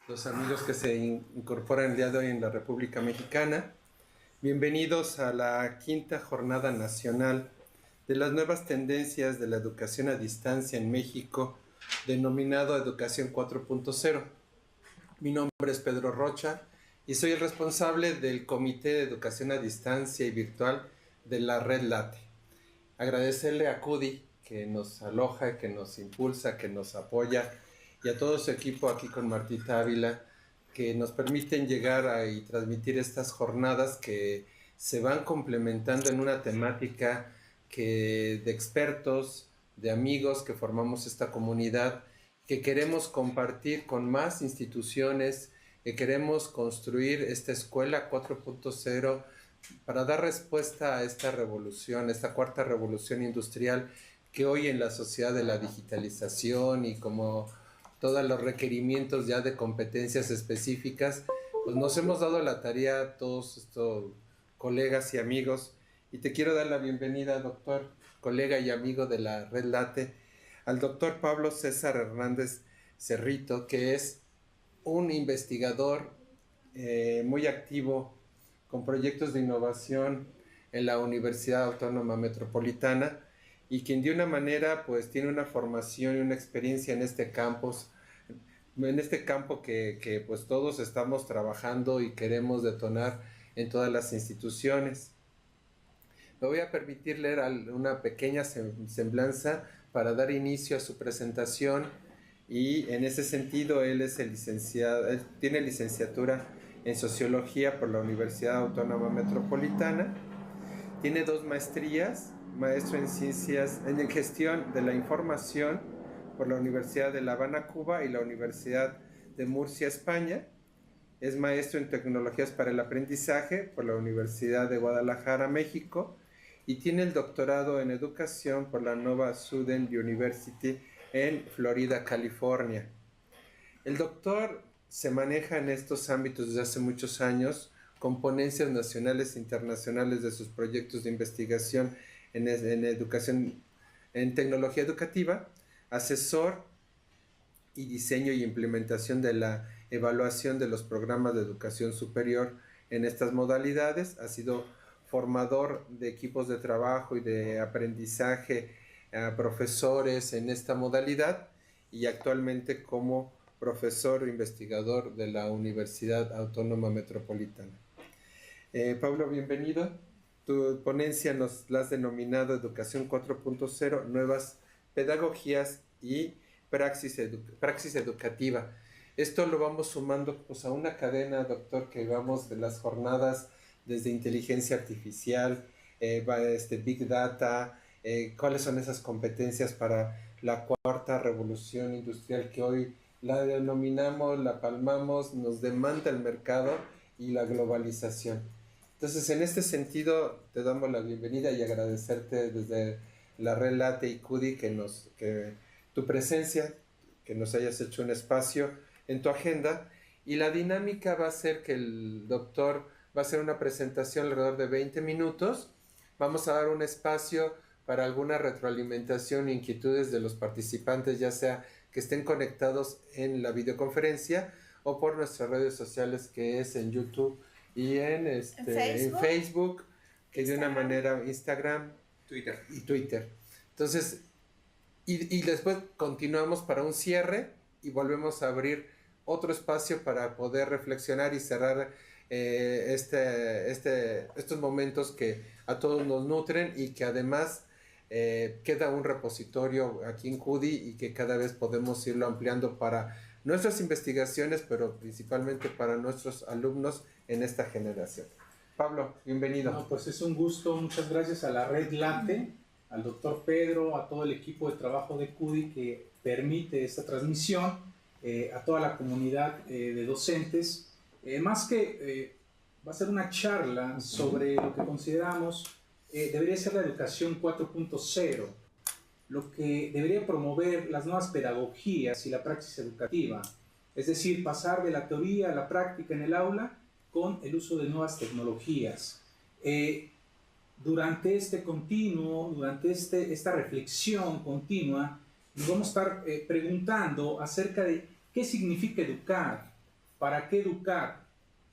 los amigos que se incorporan el día de hoy en la República Mexicana. Bienvenidos a la quinta jornada nacional de las nuevas tendencias de la educación a distancia en México, denominado Educación 4.0. Mi nombre es Pedro Rocha y soy el responsable del Comité de Educación a Distancia y Virtual de la Red Late. Agradecerle a CUDI que nos aloja, que nos impulsa, que nos apoya, y a todo su equipo aquí con Martita Ávila, que nos permiten llegar y transmitir estas jornadas que se van complementando en una temática de expertos, de amigos que formamos esta comunidad, que queremos compartir con más instituciones, que queremos construir esta escuela 4.0 para dar respuesta a esta revolución, esta cuarta revolución industrial que hoy en la sociedad de la digitalización y como todos los requerimientos ya de competencias específicas, pues nos hemos dado la tarea todos estos colegas y amigos, y te quiero dar la bienvenida, doctor, colega y amigo de la Red Late, al doctor Pablo César Hernández Cerrito, que es un investigador muy activo con proyectos de innovación en la Universidad Autónoma Metropolitana, y quien de una manera pues tiene una formación y una experiencia en este campus, en este campo que pues todos estamos trabajando y queremos detonar en todas las instituciones. Me voy a permitir leer una pequeña semblanza para dar inicio a su presentación, y en ese sentido él es el licenciado, él tiene licenciatura en Sociología por la Universidad Autónoma Metropolitana, tiene 2 maestrías, maestro en Ciencias en Gestión de la Información por la Universidad de La Habana, Cuba, y la Universidad de Murcia, España. Es maestro en Tecnologías para el Aprendizaje por la Universidad de Guadalajara, México, y tiene el doctorado en Educación por la Nova Southern University en Florida, California. El doctor se maneja en estos ámbitos desde hace muchos años, con ponencias nacionales e internacionales de sus proyectos de investigación en educación, en tecnología educativa, asesor y diseño y implementación de la evaluación de los programas de educación superior en estas modalidades. Ha sido formador de equipos de trabajo y de aprendizaje a profesores en esta modalidad, y actualmente como profesor investigador de la Universidad Autónoma Metropolitana. Pablo, bienvenido. Tu ponencia nos la has denominado Educación 4.0, nuevas pedagogías y praxis educativa. Esto lo vamos sumando pues a una cadena, doctor, que vamos de las jornadas desde inteligencia artificial, Big Data, cuáles son esas competencias para la cuarta revolución industrial que hoy la denominamos, la palmamos, nos demanda el mercado y la globalización. Entonces, en este sentido, te damos la bienvenida y agradecerte desde la Red Late y CUDI que tu presencia, que nos hayas hecho un espacio en tu agenda. Y la dinámica va a ser que el doctor va a hacer una presentación alrededor de 20 minutos. Vamos a dar un espacio para alguna retroalimentación e inquietudes de los participantes, ya sea que estén conectados en la videoconferencia o por nuestras redes sociales, que es en YouTube y en Facebook, que Instagram. De una manera Instagram, Twitter. Entonces, y después continuamos para un cierre y volvemos a abrir otro espacio para poder reflexionar y cerrar estos momentos que a todos nos nutren, y que además queda un repositorio aquí en CUDI, y que cada vez podemos irlo ampliando para nuestras investigaciones, pero principalmente para nuestros alumnos en esta generación. Pablo, bienvenido. No, pues es un gusto, muchas gracias a la Red Late, al doctor Pedro, a todo el equipo de trabajo de CUDI que permite esta transmisión, a toda la comunidad de docentes. Va a ser una charla sobre lo que consideramos debería ser la educación 4.0, lo que debería promover las nuevas pedagogías y la praxis educativa, es decir, pasar de la teoría a la práctica en el aula con el uso de nuevas tecnologías. Durante esta reflexión continua, nos vamos a estar preguntando acerca de qué significa educar, ¿Para qué educar?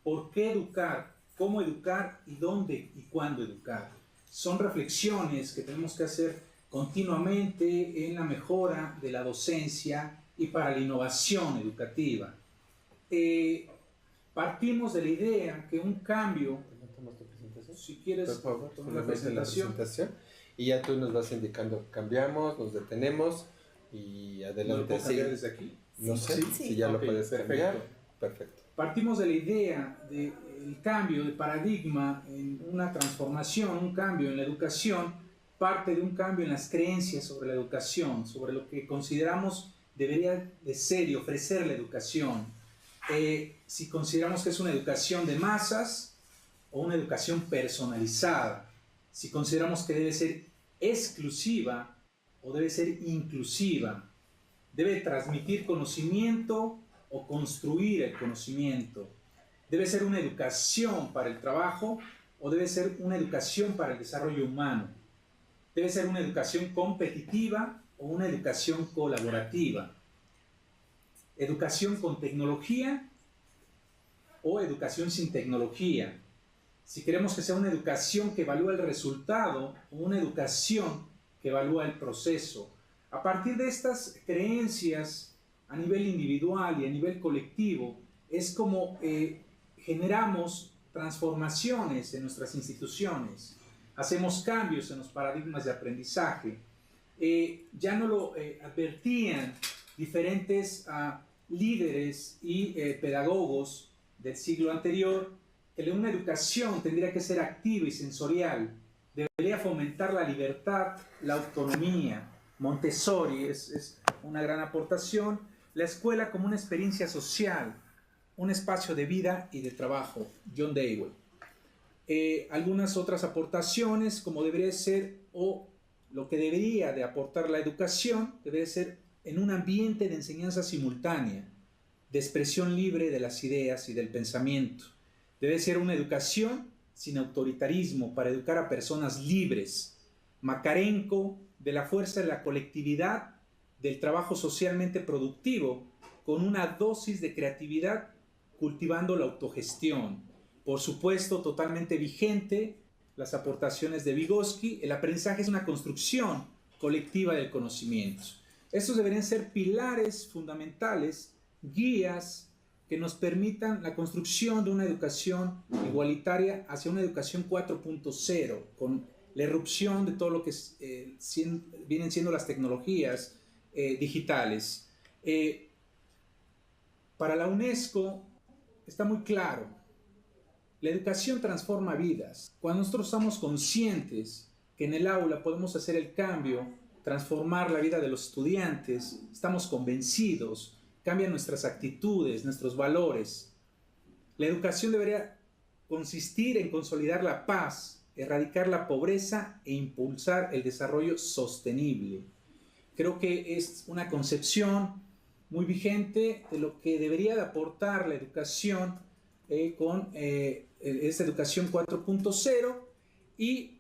¿Por qué educar? ¿Cómo educar? ¿Y dónde y cuándo educar? Son reflexiones que tenemos que hacer continuamente en la mejora de la docencia y para la innovación educativa. Partimos de la idea que un cambio, si quieres, por favor, tomar la presentación. Y ya tú nos vas indicando, cambiamos, nos detenemos y adelante. ¿No lo cambiar desde aquí? No sé si ya lo puedes cambiar. Perfecto. Partimos de la idea del cambio de paradigma en una transformación, un cambio en la educación, parte de un cambio en las creencias sobre la educación, sobre lo que consideramos debería de ser y ofrecer la educación. Si consideramos que es una educación de masas o una educación personalizada, si consideramos que debe ser exclusiva o debe ser inclusiva, debe transmitir conocimiento o construir el conocimiento, debe ser una educación para el trabajo o debe ser una educación para el desarrollo humano, debe ser una educación competitiva o una educación colaborativa, educación con tecnología o educación sin tecnología. Si queremos que sea una educación que evalúa el resultado o una educación que evalúa el proceso. A partir de estas creencias a nivel individual y a nivel colectivo, es como generamos transformaciones en nuestras instituciones, hacemos cambios en los paradigmas de aprendizaje. Ya no lo advertían diferentes líderes y pedagogos del siglo anterior, que una educación tendría que ser activa y sensorial, debería fomentar la libertad, la autonomía. Montessori es una gran aportación. La escuela como una experiencia social, un espacio de vida y de trabajo. John Dewey. Algunas otras aportaciones, como debería ser, o lo que debería de aportar la educación, debe ser en un ambiente de enseñanza simultánea, de expresión libre de las ideas y del pensamiento. Debe ser una educación sin autoritarismo para educar a personas libres. Makarenko, de la fuerza de la colectividad, del trabajo socialmente productivo, con una dosis de creatividad, cultivando la autogestión. Por supuesto, totalmente vigente, las aportaciones de Vygotsky. El aprendizaje es una construcción colectiva del conocimiento. Estos deberían ser pilares fundamentales, guías que nos permitan la construcción de una educación igualitaria hacia una educación 4.0, con la irrupción de todo lo que vienen siendo las tecnologías digitales. Para la UNESCO está muy claro, la educación transforma vidas. Cuando nosotros estamos conscientes que en el aula podemos hacer el cambio, transformar la vida de los estudiantes, estamos convencidos, cambian nuestras actitudes, nuestros valores. La educación debería consistir en consolidar la paz, erradicar la pobreza e impulsar el desarrollo sostenible. Creo que es una concepción muy vigente de lo que debería de aportar la educación con esta educación 4.0, y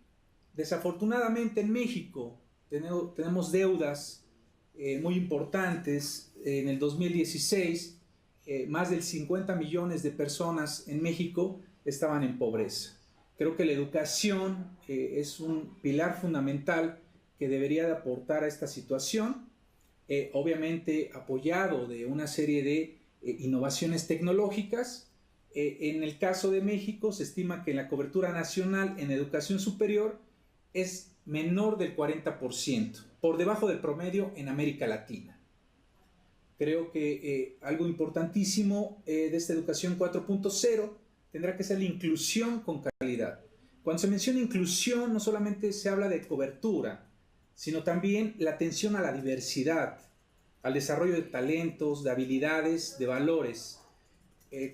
desafortunadamente en México tenemos deudas muy importantes. En el 2016 más del 50 millones de personas en México estaban en pobreza. Creo que la educación es un pilar fundamental que debería de aportar a esta situación, obviamente apoyado de una serie de innovaciones tecnológicas. En el caso de México se estima que la cobertura nacional en educación superior es menor del 40%, por debajo del promedio en América Latina. Creo que algo importantísimo de esta educación 4.0 tendrá que ser la inclusión con calidad. Cuando se menciona inclusión, no solamente se habla de cobertura, sino también la atención a la diversidad, al desarrollo de talentos, de habilidades, de valores.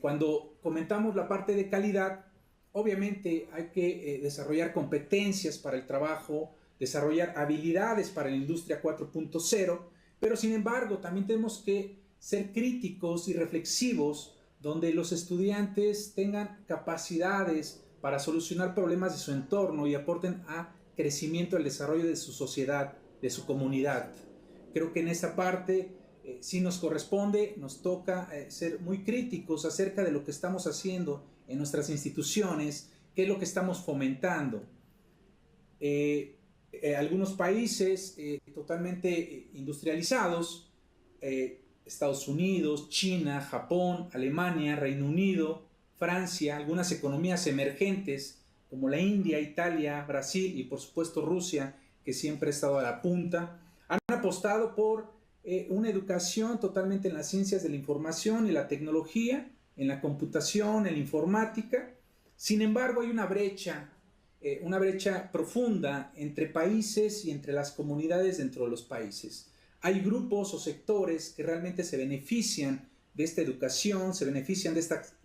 Cuando comentamos la parte de calidad, obviamente hay que desarrollar competencias para el trabajo, desarrollar habilidades para la industria 4.0, pero sin embargo también tenemos que ser críticos y reflexivos, donde los estudiantes tengan capacidades para solucionar problemas de su entorno y aporten a crecimiento, al desarrollo de su sociedad, de su comunidad. Creo que en esta parte sí nos corresponde, nos toca ser muy críticos acerca de lo que estamos haciendo en nuestras instituciones, qué es lo que estamos fomentando. Algunos países totalmente industrializados, Estados Unidos, China, Japón, Alemania, Reino Unido, Francia, algunas economías emergentes como la India, Italia, Brasil y por supuesto Rusia, que siempre ha estado a la punta, han apostado por una educación totalmente en las ciencias de la información y la tecnología, en la computación, en la informática. Sin embargo, hay una brecha profunda entre países y entre las comunidades dentro de los países. Hay grupos o sectores que realmente se benefician de esta educación, se benefician de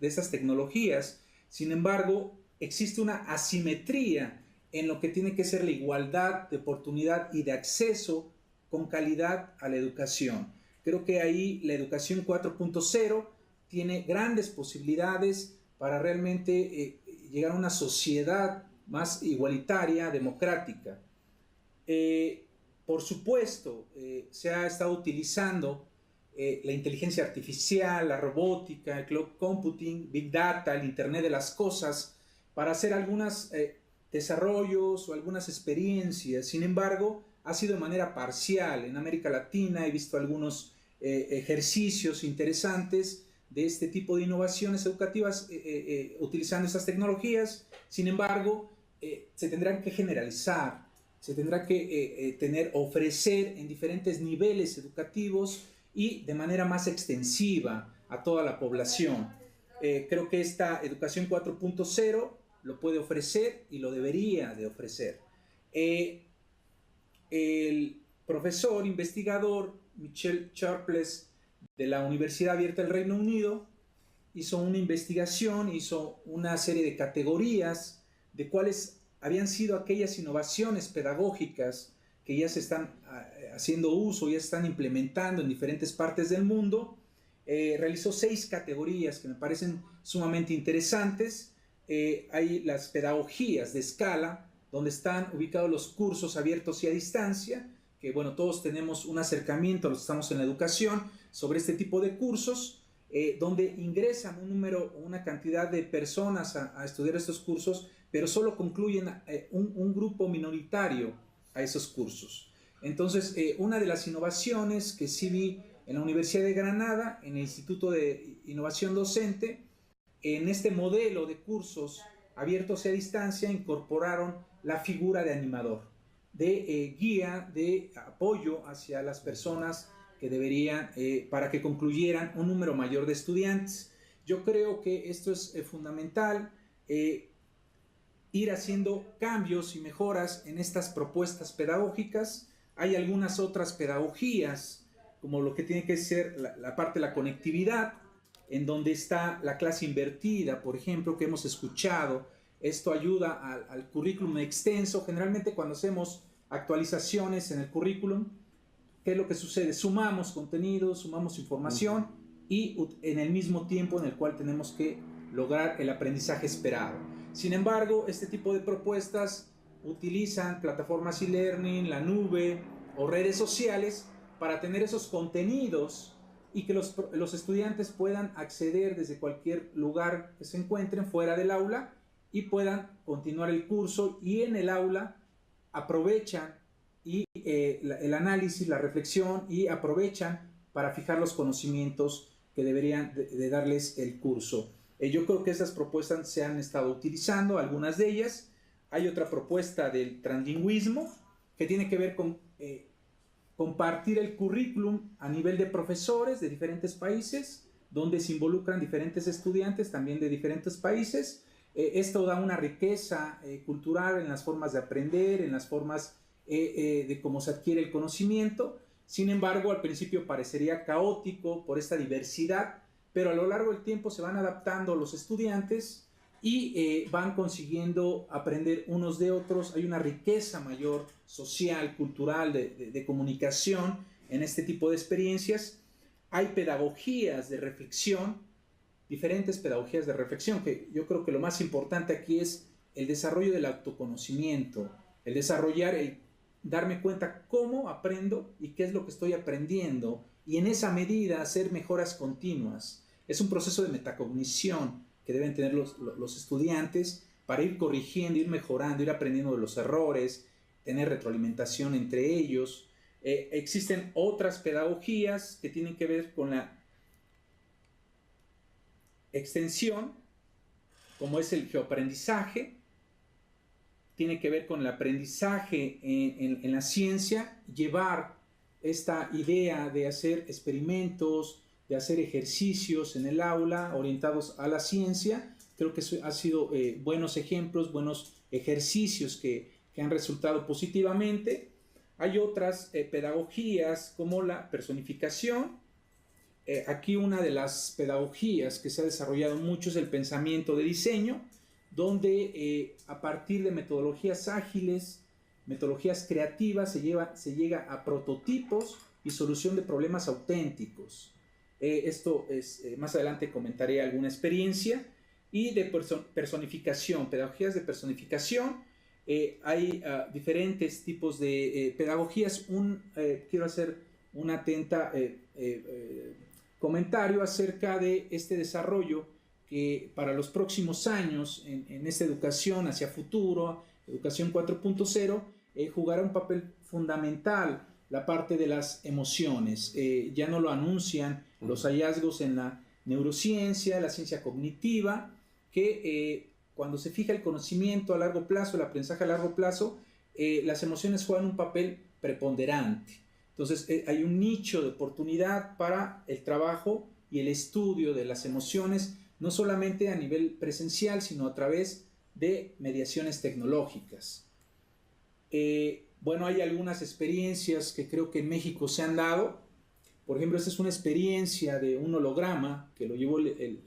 estas tecnologías. Sin embargo, existe una asimetría en lo que tiene que ser la igualdad de oportunidad y de acceso con calidad a la educación. Creo que ahí la educación 4.0 tiene grandes posibilidades para realmente llegar a una sociedad más igualitaria, democrática. Por supuesto, se ha estado utilizando la inteligencia artificial, la robótica, el cloud computing, big data, el internet de las cosas, para hacer algunos desarrollos o algunas experiencias. Sin embargo, ha sido de manera parcial. En América Latina he visto algunos ejercicios interesantes de este tipo de innovaciones educativas utilizando estas tecnologías. Sin embargo, se tendrán que generalizar, se tendrá que ofrecer en diferentes niveles educativos y de manera más extensiva a toda la población. Creo que esta educación 4.0 lo puede ofrecer y lo debería de ofrecer. El profesor investigador Michel Charles de la Universidad Abierta del Reino Unido hizo una investigación, hizo una serie de categorías de cuáles habían sido aquellas innovaciones pedagógicas que ya se están haciendo uso, ya se están implementando en diferentes partes del mundo. Realizó 6 categorías que me parecen sumamente interesantes. Hay las pedagogías de escala, donde están ubicados los cursos abiertos y a distancia, que bueno, todos tenemos un acercamiento, los que estamos en la educación, sobre este tipo de cursos, donde ingresan un número o una cantidad de personas a estudiar estos cursos, pero solo concluyen un grupo minoritario a esos cursos. Entonces, una de las innovaciones que sí vi en la Universidad de Granada, en el Instituto de Innovación Docente, en este modelo de cursos abiertos y a distancia, incorporaron la figura de animador, de guía, de apoyo hacia las personas que deberían, para que concluyeran un número mayor de estudiantes. Yo creo que esto es fundamental, ir haciendo cambios y mejoras en estas propuestas pedagógicas. Hay algunas otras pedagogías, como lo que tiene que ser la parte de la conectividad, en donde está la clase invertida, por ejemplo, que hemos escuchado. Esto ayuda al currículum extenso. Generalmente cuando hacemos actualizaciones en el currículum, ¿qué es lo que sucede? Sumamos contenido, sumamos información y en el mismo tiempo en el cual tenemos que lograr el aprendizaje esperado. Sin embargo, este tipo de propuestas utilizan plataformas e-learning, la nube o redes sociales para tener esos contenidos y que los estudiantes puedan acceder desde cualquier lugar que se encuentren fuera del aula y puedan continuar el curso, y en el aula aprovechan el análisis, la reflexión, y aprovechan para fijar los conocimientos que deberían de darles el curso. Yo creo que esas propuestas se han estado utilizando, algunas de ellas. Hay otra propuesta del translingüismo que tiene que ver con compartir el currículum a nivel de profesores de diferentes países, donde se involucran diferentes estudiantes también de diferentes países. Esto da una riqueza cultural en las formas de aprender, en las formas de cómo se adquiere el conocimiento. Sin embargo, al principio parecería caótico por esta diversidad, pero a lo largo del tiempo se van adaptando los estudiantes y van consiguiendo aprender unos de otros. Hay una riqueza mayor social, cultural, de comunicación en este tipo de experiencias. Hay pedagogías de reflexión, diferentes pedagogías de reflexión, que yo creo que lo más importante aquí es el desarrollo del autoconocimiento, el desarrollar darme cuenta cómo aprendo y qué es lo que estoy aprendiendo, y en esa medida hacer mejoras continuas. Es un proceso de metacognición que deben tener los estudiantes para ir corrigiendo, ir mejorando, ir aprendiendo de los errores, tener retroalimentación entre ellos. Existen otras pedagogías que tienen que ver con la extensión, como es el geoaprendizaje. Tiene que ver con el aprendizaje en la ciencia, llevar esta idea de hacer experimentos, de hacer ejercicios en el aula orientados a la ciencia. Creo que eso ha sido buenos ejemplos, buenos ejercicios que han resultado positivamente. Hay otras pedagogías como la personificación. Aquí una de las pedagogías que se ha desarrollado mucho es el pensamiento de diseño, donde a partir de metodologías ágiles, metodologías creativas, se llega a prototipos y solución de problemas auténticos. Esto es, más adelante comentaré alguna experiencia. Y de personificación, pedagogías de personificación. Hay diferentes tipos de pedagogías. Quiero hacer un atenta comentario acerca de este desarrollo que para los próximos años en esta educación hacia futuro, educación 4.0, jugará un papel fundamental la parte de las emociones. Ya no lo anuncian los hallazgos en la neurociencia, la ciencia cognitiva, que cuando se fija el conocimiento a largo plazo, el aprendizaje a largo plazo, las emociones juegan un papel preponderante. Entonces hay un nicho de oportunidad para el trabajo y el estudio de las emociones, no solamente a nivel presencial, sino a través de mediaciones tecnológicas. Bueno, hay algunas experiencias que creo que en México se han dado. Por ejemplo, esta es una experiencia de un holograma que lo llevó el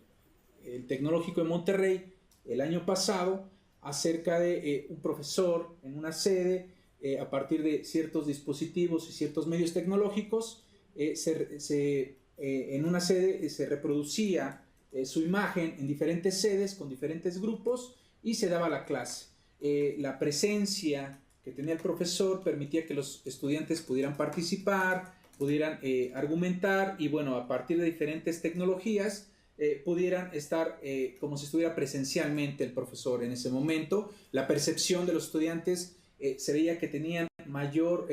Tecnológico de Monterrey el año pasado, acerca de un profesor en una sede, a partir de ciertos dispositivos y ciertos medios tecnológicos, en una sede se reproducía su imagen en diferentes sedes con diferentes grupos y se daba la clase. La presencia que tenía el profesor permitía que los estudiantes pudieran participar, pudieran argumentar y bueno, a partir de diferentes tecnologías pudieran estar como si estuviera presencialmente el profesor en ese momento. La percepción de los estudiantes se veía que tenían mayor,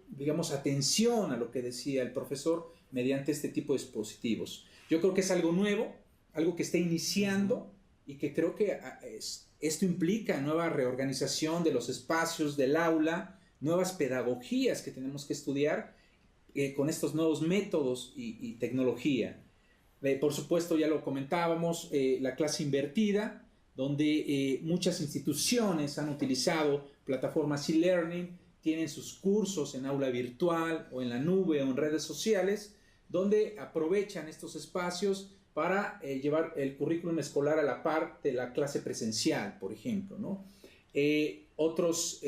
digamos, atención a lo que decía el profesor mediante este tipo de dispositivos. Yo creo que es algo nuevo, algo que está iniciando y que creo que esto implica nueva reorganización de los espacios del aula, nuevas pedagogías que tenemos que estudiar con estos nuevos métodos y tecnología. Por supuesto, ya lo comentábamos, la clase invertida, donde muchas instituciones han utilizado plataformas e-learning, tienen sus cursos en aula virtual o en la nube o en redes sociales, donde aprovechan estos espacios para llevar el currículum escolar a la par de la clase presencial, por ejemplo, ¿no? Otras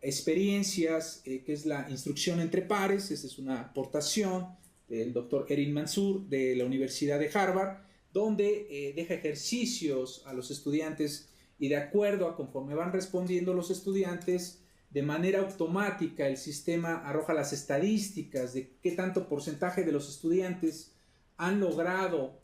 experiencias, que es la instrucción entre pares. Esta es una aportación del doctor Erin Mansour de la Universidad de Harvard, donde deja ejercicios a los estudiantes y de acuerdo a conforme van respondiendo los estudiantes, de manera automática el sistema arroja las estadísticas de qué tanto porcentaje de los estudiantes han logrado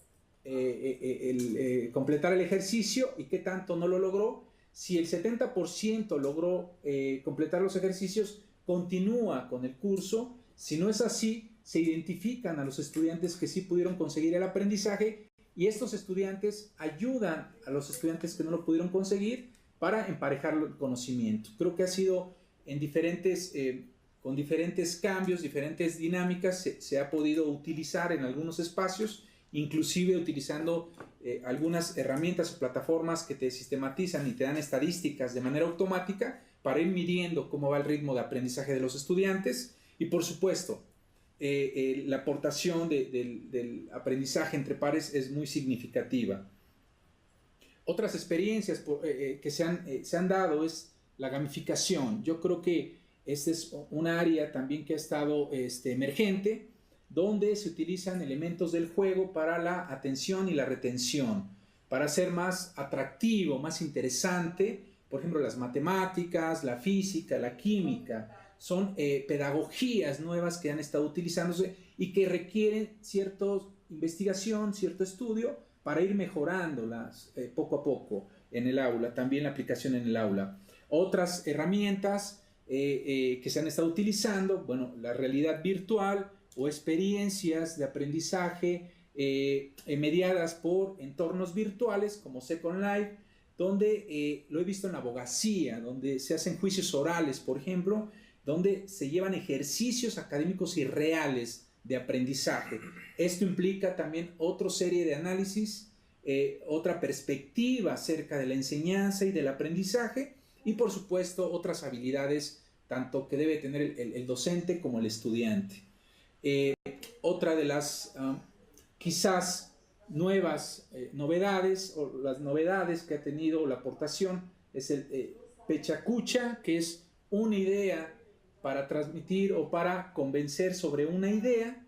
completar el ejercicio y qué tanto no lo logró. Si el 70% logró completar los ejercicios, continúa con el curso. Si no es así, se identifican a los estudiantes que sí pudieron conseguir el aprendizaje y estos estudiantes ayudan a los estudiantes que no lo pudieron conseguir para emparejar el conocimiento. Creo que ha sido con diferentes cambios, diferentes dinámicas, se ha podido utilizar en algunos espacios, inclusive utilizando algunas herramientas o plataformas que te sistematizan y te dan estadísticas de manera automática para ir midiendo cómo va el ritmo de aprendizaje de los estudiantes. Y por supuesto, la aportación del aprendizaje entre pares es muy significativa. Otras experiencias que se han dado es la gamificación. Yo creo que este es un área también que ha estado emergente, donde se utilizan elementos del juego para la atención y la retención, para hacer más atractivo, más interesante, por ejemplo, las matemáticas, la física, la química. son pedagogías nuevas que han estado utilizándose y que requieren cierta investigación, cierto estudio para ir mejorándolas poco a poco en el aula, también la aplicación en el aula. Otras herramientas que se han estado utilizando, bueno, la realidad virtual o experiencias de aprendizaje mediadas por entornos virtuales como Second Life, donde lo he visto en abogacía, donde se hacen juicios orales, por ejemplo, donde se llevan ejercicios académicos y reales de aprendizaje. Esto implica también otra serie de análisis, otra perspectiva acerca de la enseñanza y del aprendizaje, y por supuesto otras habilidades tanto que debe tener el docente como el estudiante. Otra de las quizás nuevas novedades, o las novedades que ha tenido la aportación, es el Pechacucha, que es una idea para transmitir o para convencer sobre una idea,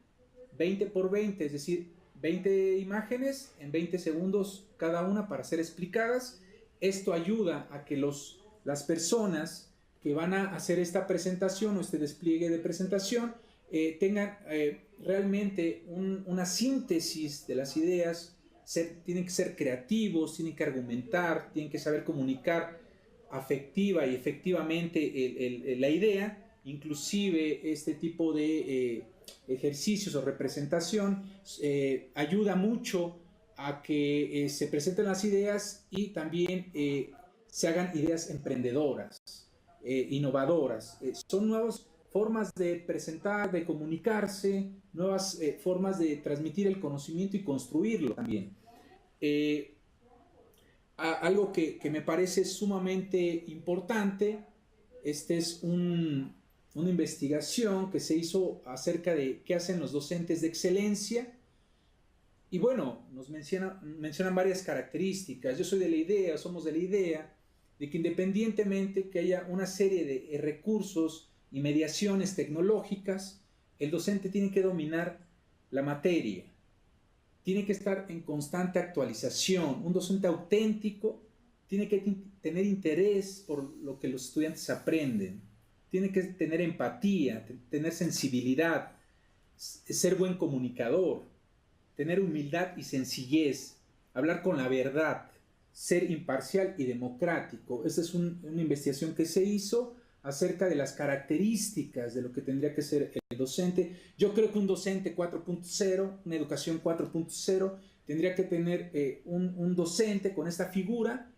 20 por 20, es decir, 20 imágenes en 20 segundos cada una para ser explicadas. Esto ayuda a que las personas que van a hacer esta presentación o este despliegue de presentación tengan realmente una síntesis de las ideas. Tienen que ser creativos, tienen que argumentar, tienen que saber comunicar afectiva y efectivamente la idea. Inclusive este tipo de ejercicios o representación ayuda mucho a que se presenten las ideas y también se hagan ideas emprendedoras, innovadoras. Son nuevas formas de presentar, de comunicarse, nuevas formas de transmitir el conocimiento y construirlo también. Algo que me parece sumamente importante, este es una investigación que se hizo acerca de qué hacen los docentes de excelencia. Y bueno, nos mencionan varias características. Yo soy de la idea, somos de la idea, de que independientemente que haya una serie de recursos y mediaciones tecnológicas, el docente tiene que dominar la materia, tiene que estar en constante actualización. Un docente auténtico tiene que tener interés por lo que los estudiantes aprenden, tiene que tener empatía, tener sensibilidad, ser buen comunicador, tener humildad y sencillez, hablar con la verdad, ser imparcial y democrático. Esta es una investigación que se hizo acerca de las características de lo que tendría que ser el docente. Yo creo que un docente 4.0, una educación 4.0, tendría que tener un docente con esta figura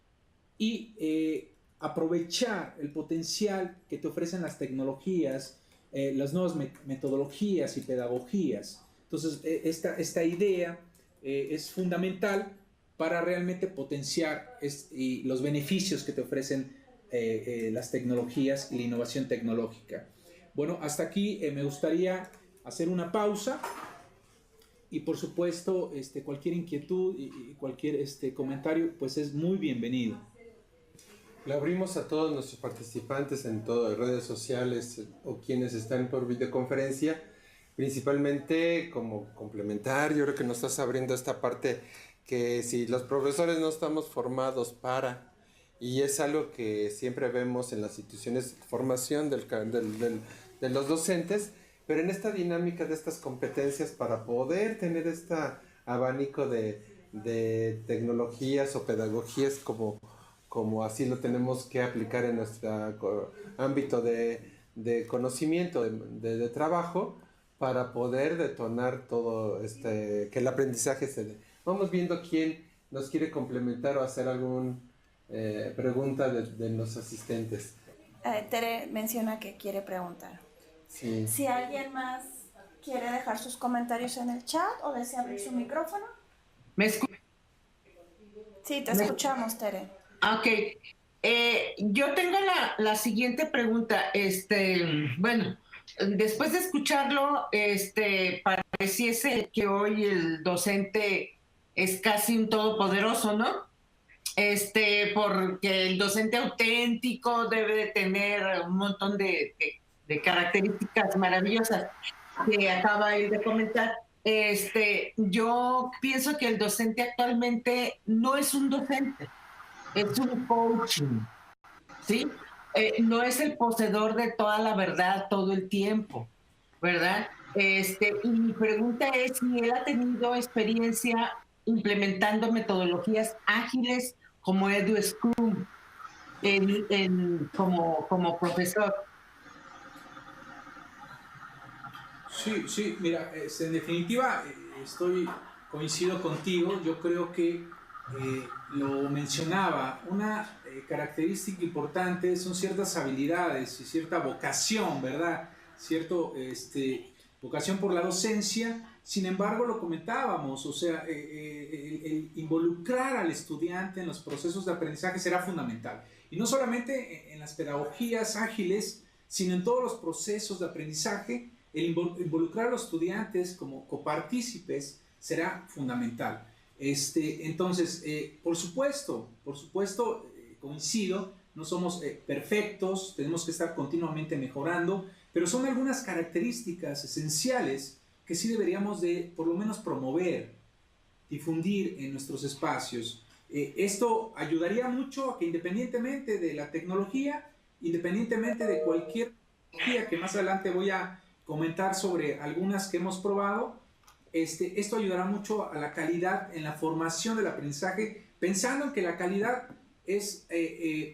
y aprovechar el potencial que te ofrecen las tecnologías, las nuevas metodologías y pedagogías. Entonces, esta idea es fundamental para realmente potenciar los beneficios que te ofrecen las tecnologías y la innovación tecnológica. Bueno, hasta aquí me gustaría hacer una pausa y por supuesto cualquier inquietud y cualquier comentario pues es muy bienvenido. Le abrimos a todos nuestros participantes en todas las redes sociales o quienes están por videoconferencia, principalmente como complementario. Yo creo que nos estás abriendo esta parte que si los profesores no estamos formados para, y es algo que siempre vemos en las instituciones de formación de los docentes, pero en esta dinámica de estas competencias para poder tener este abanico de tecnologías o pedagogías como así lo tenemos que aplicar en nuestro ámbito de conocimiento, de trabajo, para poder detonar todo que el aprendizaje se dé. Vamos viendo quién nos quiere complementar o hacer alguna pregunta de los asistentes. Tere menciona que quiere preguntar. Sí. Si alguien más quiere dejar sus comentarios en el chat o desea abrir su micrófono. ¿Me escuchas? Sí, te escuchamos, Tere. Ok. Yo tengo la siguiente pregunta. Bueno, después de escucharlo, pareciese que hoy el docente es casi un todopoderoso, ¿no? Porque el docente auténtico debe de tener un montón de características maravillosas que acaba él de comentar. Yo pienso que el docente actualmente no es un docente, es un coaching, ¿sí? no es el poseedor de toda la verdad todo el tiempo, ¿verdad? Y mi pregunta es si él ha tenido experiencia implementando metodologías ágiles como Edu Scrum como profesor. Sí, sí, mira, en definitiva coincido contigo. Yo creo que lo mencionaba, una característica importante son ciertas habilidades y cierta vocación, ¿verdad? Vocación por la docencia. Sin embargo, lo comentábamos, o sea, el involucrar al estudiante en los procesos de aprendizaje será fundamental. Y no solamente en las pedagogías ágiles, sino en todos los procesos de aprendizaje. El involucrar a los estudiantes como copartícipes será fundamental. Entonces, por supuesto, coincido, no somos perfectos, tenemos que estar continuamente mejorando, pero son algunas características esenciales que sí deberíamos de, por lo menos, promover, difundir en nuestros espacios. Esto ayudaría mucho a que independientemente de la tecnología, independientemente de cualquier tecnología, que más adelante voy a comentar sobre algunas que hemos probado, esto ayudará mucho a la calidad en la formación del aprendizaje, pensando en que la calidad es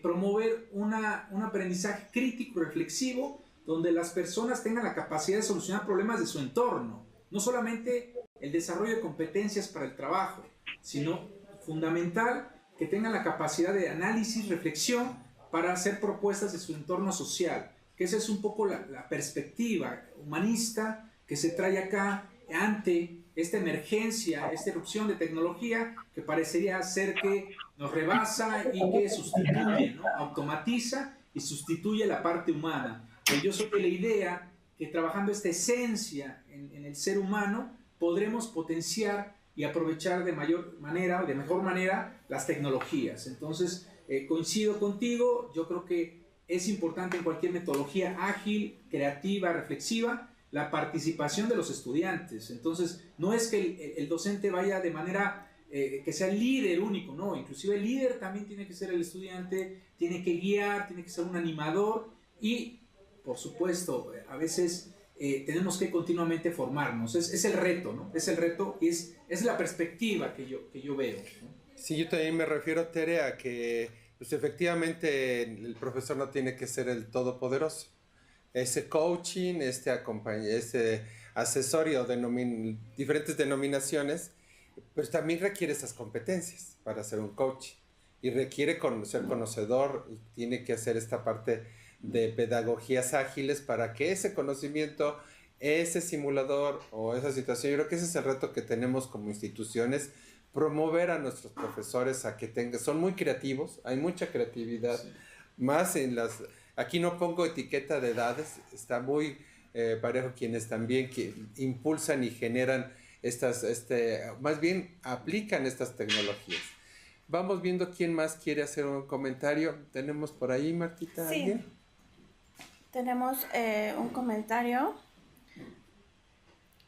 promover un aprendizaje crítico, reflexivo, donde las personas tengan la capacidad de solucionar problemas de su entorno, no solamente el desarrollo de competencias para el trabajo, sino fundamental que tengan la capacidad de análisis, reflexión para hacer propuestas de su entorno social, que esa es un poco la perspectiva humanista que se trae acá ante esta emergencia, esta erupción de tecnología que parecería ser que nos rebasa y que sustituye, ¿no? Automatiza y sustituye la parte humana. Yo soy de la idea que trabajando esta esencia en el ser humano podremos potenciar y aprovechar de mayor manera o de mejor manera las tecnologías. Entonces, coincido contigo, yo creo que es importante en cualquier metodología ágil, creativa, reflexiva, la participación de los estudiantes. Entonces, no es que el docente vaya de manera que sea el líder único, no, inclusive el líder también tiene que ser el estudiante, tiene que guiar, tiene que ser un animador y, por supuesto, a veces tenemos que continuamente formarnos. Es el reto, ¿no? Es el reto y es la perspectiva que yo veo, ¿no? Sí, yo también me refiero, Tere, a que pues efectivamente el profesor no tiene que ser el todopoderoso. Ese coaching, ese asesorio de diferentes denominaciones, pues también requiere esas competencias para ser un coach y requiere ser conocedor y tiene que hacer esta parte de pedagogías ágiles para que ese conocimiento, ese simulador o esa situación, yo creo que ese es el reto que tenemos como instituciones, promover a nuestros profesores a que son muy creativos, hay mucha creatividad, sí. Más en aquí no pongo etiqueta de edades, está muy parejo quienes también que impulsan y generan más bien aplican estas tecnologías. Vamos viendo quién más quiere hacer un comentario. ¿Tenemos por ahí, Martita? Sí, ¿alguien? Tenemos un comentario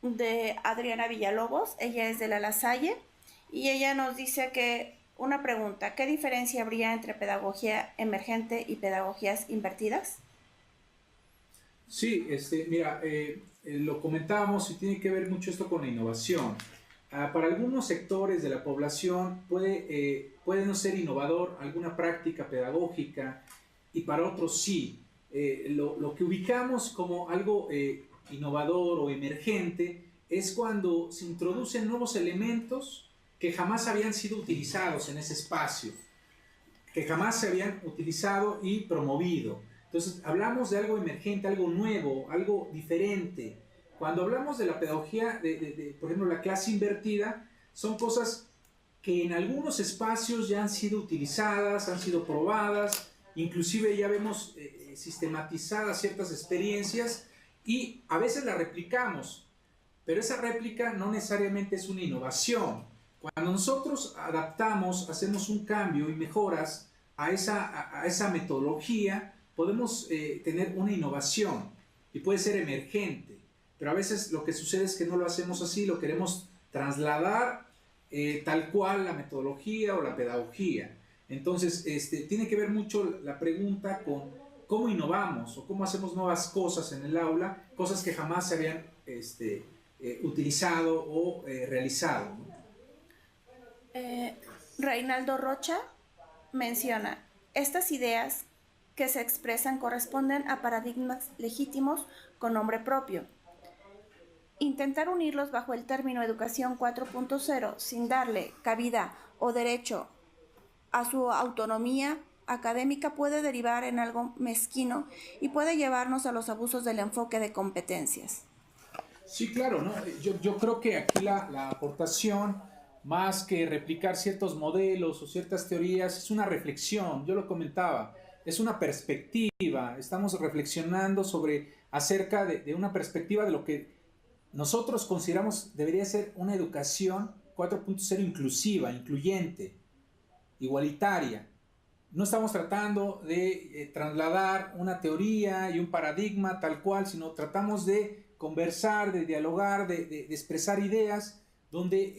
de Adriana Villalobos, ella es de La Salle, y ella nos dice que una pregunta, ¿qué diferencia habría entre pedagogía emergente y pedagogías invertidas? Sí, mira, lo comentábamos y tiene que ver mucho esto con la innovación. Para algunos sectores de la población puede no ser innovador alguna práctica pedagógica y para otros sí. Lo que ubicamos como algo innovador o emergente es cuando se introducen nuevos elementos que jamás habían sido utilizados en ese espacio, que jamás se habían utilizado y promovido. Entonces, hablamos de algo emergente, algo nuevo, algo diferente. Cuando hablamos de la pedagogía, por ejemplo, la clase invertida, son cosas que en algunos espacios ya han sido utilizadas, han sido probadas, inclusive ya vemos sistematizadas ciertas experiencias y a veces las replicamos, pero esa réplica no necesariamente es una innovación. Cuando nosotros adaptamos, hacemos un cambio y mejoras a esa metodología, podemos tener una innovación y puede ser emergente, pero a veces lo que sucede es que no lo hacemos así, lo queremos trasladar tal cual la metodología o la pedagogía. Entonces, tiene que ver mucho la pregunta con cómo innovamos o cómo hacemos nuevas cosas en el aula, cosas que jamás se habían utilizado o realizado, ¿no? Reinaldo Rocha menciona, estas ideas que se expresan corresponden a paradigmas legítimos con nombre propio. Intentar unirlos bajo el término Educación 4.0 sin darle cabida o derecho a su autonomía académica puede derivar en algo mezquino y puede llevarnos a los abusos del enfoque de competencias. Sí, claro, ¿no? Yo creo que aquí la aportación, más que replicar ciertos modelos o ciertas teorías, es una reflexión, yo lo comentaba, es una perspectiva, estamos reflexionando acerca de una perspectiva de lo que nosotros consideramos debería ser una educación 4.0 inclusiva, incluyente, igualitaria. No estamos tratando de trasladar una teoría y un paradigma tal cual, sino tratamos de conversar, de dialogar, de expresar ideas donde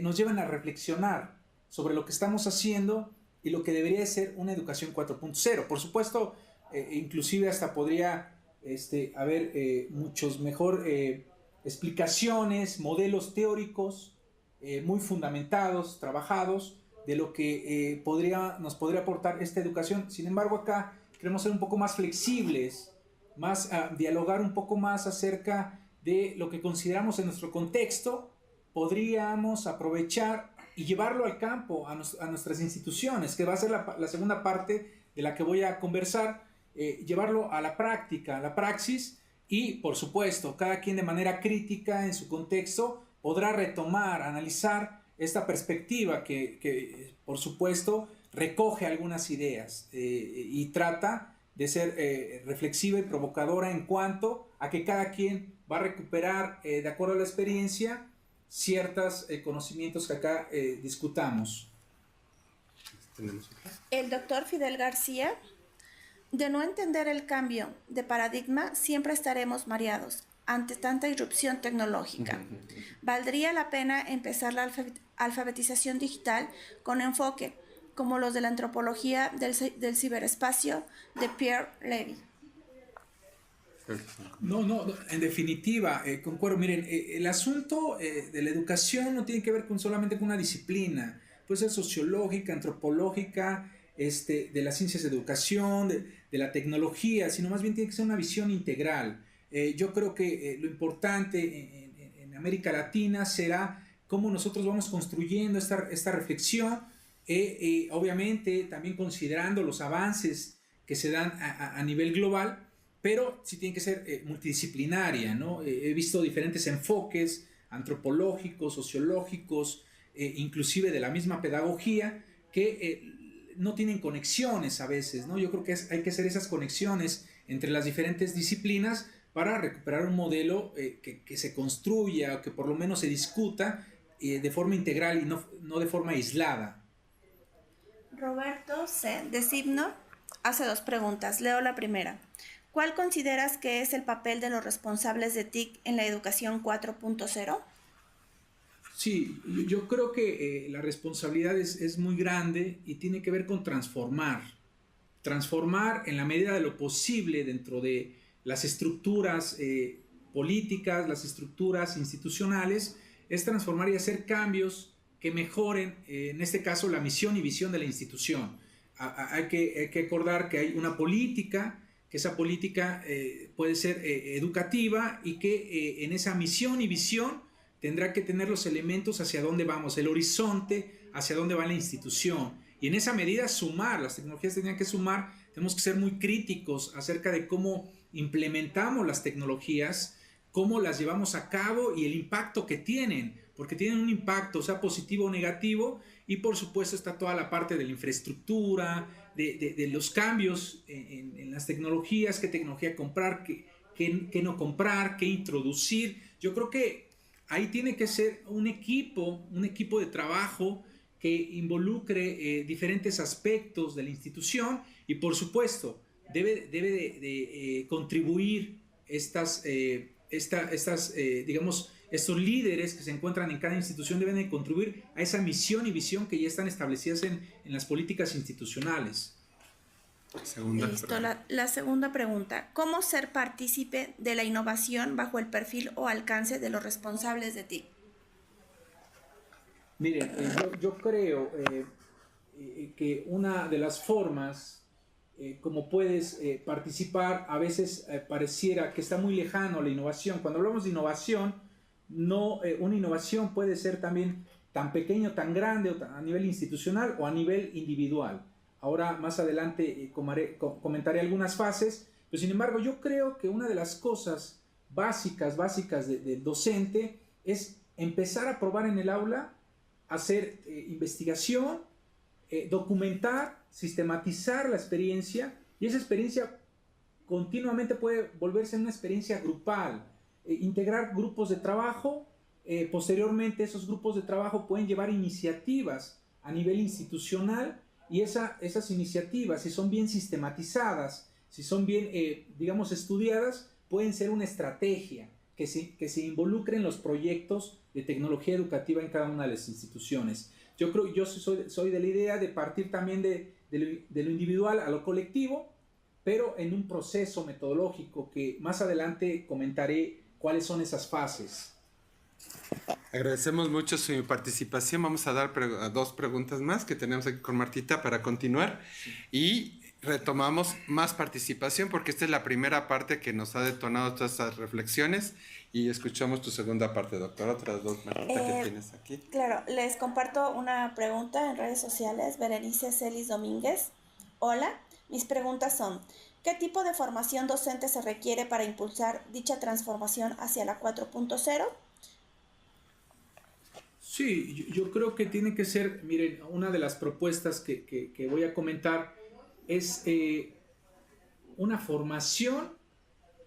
nos llevan a reflexionar sobre lo que estamos haciendo y lo que debería ser una educación 4.0. Por supuesto, inclusive hasta podría haber muchos mejor explicaciones, modelos teóricos muy fundamentados, trabajados, de lo que nos podría aportar esta educación. Sin embargo, acá queremos ser un poco más flexibles, dialogar un poco más acerca de lo que consideramos en nuestro contexto, podríamos aprovechar y llevarlo al campo, a nuestras instituciones, que va a ser la segunda parte de la que voy a conversar, llevarlo a la práctica, a la praxis, y por supuesto, cada quien de manera crítica en su contexto podrá retomar, analizar esta perspectiva que por supuesto, recoge algunas ideas y trata de ser reflexiva y provocadora en cuanto a que cada quien va a recuperar, de acuerdo a la experiencia, ciertos conocimientos que acá discutamos. El doctor Fidel García, de no entender el cambio de paradigma, siempre estaremos mareados ante tanta irrupción tecnológica. Valdría la pena empezar la alfabetización digital con enfoque, como los de la antropología del ciberespacio de Pierre Levy. No, en definitiva, concuerdo. Miren, el asunto de la educación no tiene que ver solamente con una disciplina, puede ser sociológica, antropológica, de las ciencias de educación, de la tecnología, sino más bien tiene que ser una visión integral. Yo creo que lo importante en América Latina será cómo nosotros vamos construyendo esta reflexión, obviamente también considerando los avances que se dan a nivel global, pero sí tiene que ser multidisciplinaria, ¿no? He visto diferentes enfoques antropológicos, sociológicos, inclusive de la misma pedagogía, que no tienen conexiones a veces, ¿no? Yo creo que hay que hacer esas conexiones entre las diferentes disciplinas para recuperar un modelo que se construya o que por lo menos se discuta de forma integral y no de forma aislada. Roberto C. de Signo hace 2 preguntas. Leo la primera. ¿Cuál consideras que es el papel de los responsables de TIC en la educación 4.0? Sí, yo creo que la responsabilidad es muy grande y tiene que ver con transformar en la medida de lo posible dentro de las estructuras políticas, las estructuras institucionales, es transformar y hacer cambios que mejoren, en este caso, la misión y visión de la institución. Hay que acordar que hay una política, que esa política puede ser educativa y que en esa misión y visión tendrá que tener los elementos hacia dónde vamos, el horizonte hacia dónde va la institución. Y en esa medida sumar, las tecnologías tendrían que sumar, tenemos que ser muy críticos acerca de cómo implementamos las tecnologías, cómo las llevamos a cabo y el impacto que tienen, porque tienen un impacto, sea positivo o negativo, y por supuesto está toda la parte de la infraestructura, de los cambios en las tecnologías, qué tecnología comprar, qué no comprar, qué introducir. Yo creo que ahí tiene que ser un equipo de trabajo que involucre diferentes aspectos de la institución y por supuesto debe de contribuir digamos, estos líderes que se encuentran en cada institución deben de contribuir a esa misión y visión que ya están establecidas en las políticas institucionales. Listo, la segunda pregunta. ¿Cómo ser partícipe de la innovación bajo el perfil o alcance de los responsables de TIC? Miren, yo creo que una de las formas como puedes participar, a veces pareciera que está muy lejano la innovación. Cuando hablamos de innovación, una innovación puede ser también tan pequeño, tan grande, a nivel institucional o a nivel individual. Ahora, más adelante, comentaré algunas fases, pero sin embargo, yo creo que una de las cosas básicas del docente es empezar a probar en el aula, hacer investigación, documentar, sistematizar la experiencia, y esa experiencia continuamente puede volverse una experiencia grupal, integrar grupos de trabajo, posteriormente esos grupos de trabajo pueden llevar iniciativas a nivel institucional, y esas iniciativas, si son bien sistematizadas, si son bien, digamos, estudiadas, pueden ser una estrategia que se involucre en los proyectos de tecnología educativa en cada una de las instituciones. Yo soy de la idea de partir también de lo individual a lo colectivo, pero en un proceso metodológico que más adelante comentaré cuáles son esas fases. Agradecemos mucho su participación. Vamos a dar dos preguntas más que tenemos aquí con Martita para continuar. Sí. Y retomamos más participación porque esta es la primera parte que nos ha detonado todas estas reflexiones, y escuchamos tu segunda parte, doctora. Otras dos, Martita, que tienes aquí. Claro, les comparto una pregunta en redes sociales. Berenice Celis Domínguez. Hola, mis preguntas son: ¿qué tipo de formación docente se requiere para impulsar dicha transformación hacia la 4.0? Sí, yo creo que tiene que ser, miren, una de las propuestas que voy a comentar es una formación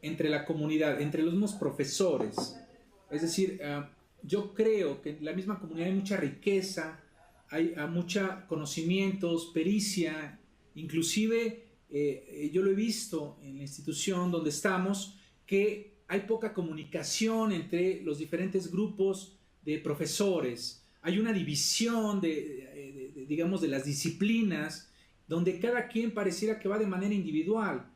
entre la comunidad, entre los mismos profesores. Es decir, yo creo que en la misma comunidad hay mucha riqueza, hay mucha conocimientos, pericia, inclusive yo lo he visto en la institución donde estamos, que hay poca comunicación entre los diferentes grupos de profesores. Hay una división digamos, de las disciplinas, donde cada quien pareciera que va de manera individual.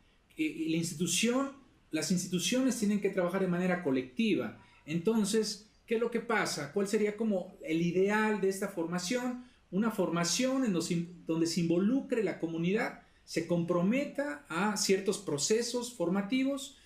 Las instituciones tienen que trabajar de manera colectiva. Entonces, ¿qué es lo que pasa? ¿Cuál sería como el ideal de esta formación? Una formación donde se involucre la comunidad, se comprometa a ciertos procesos formativos,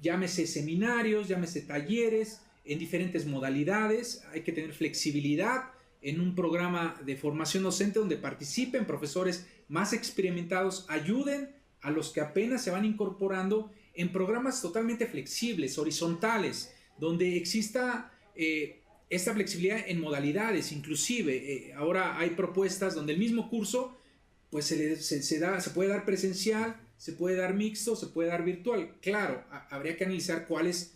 llámese seminarios, llámese talleres, en diferentes modalidades. Hay que tener flexibilidad en un programa de formación docente donde participen profesores más experimentados, ayuden a los que apenas se van incorporando en programas totalmente flexibles, horizontales, donde exista esta flexibilidad en modalidades. Inclusive ahora hay propuestas donde el mismo curso pues se puede dar presencial, se puede dar mixto, se puede dar virtual. Claro, habría que analizar cuáles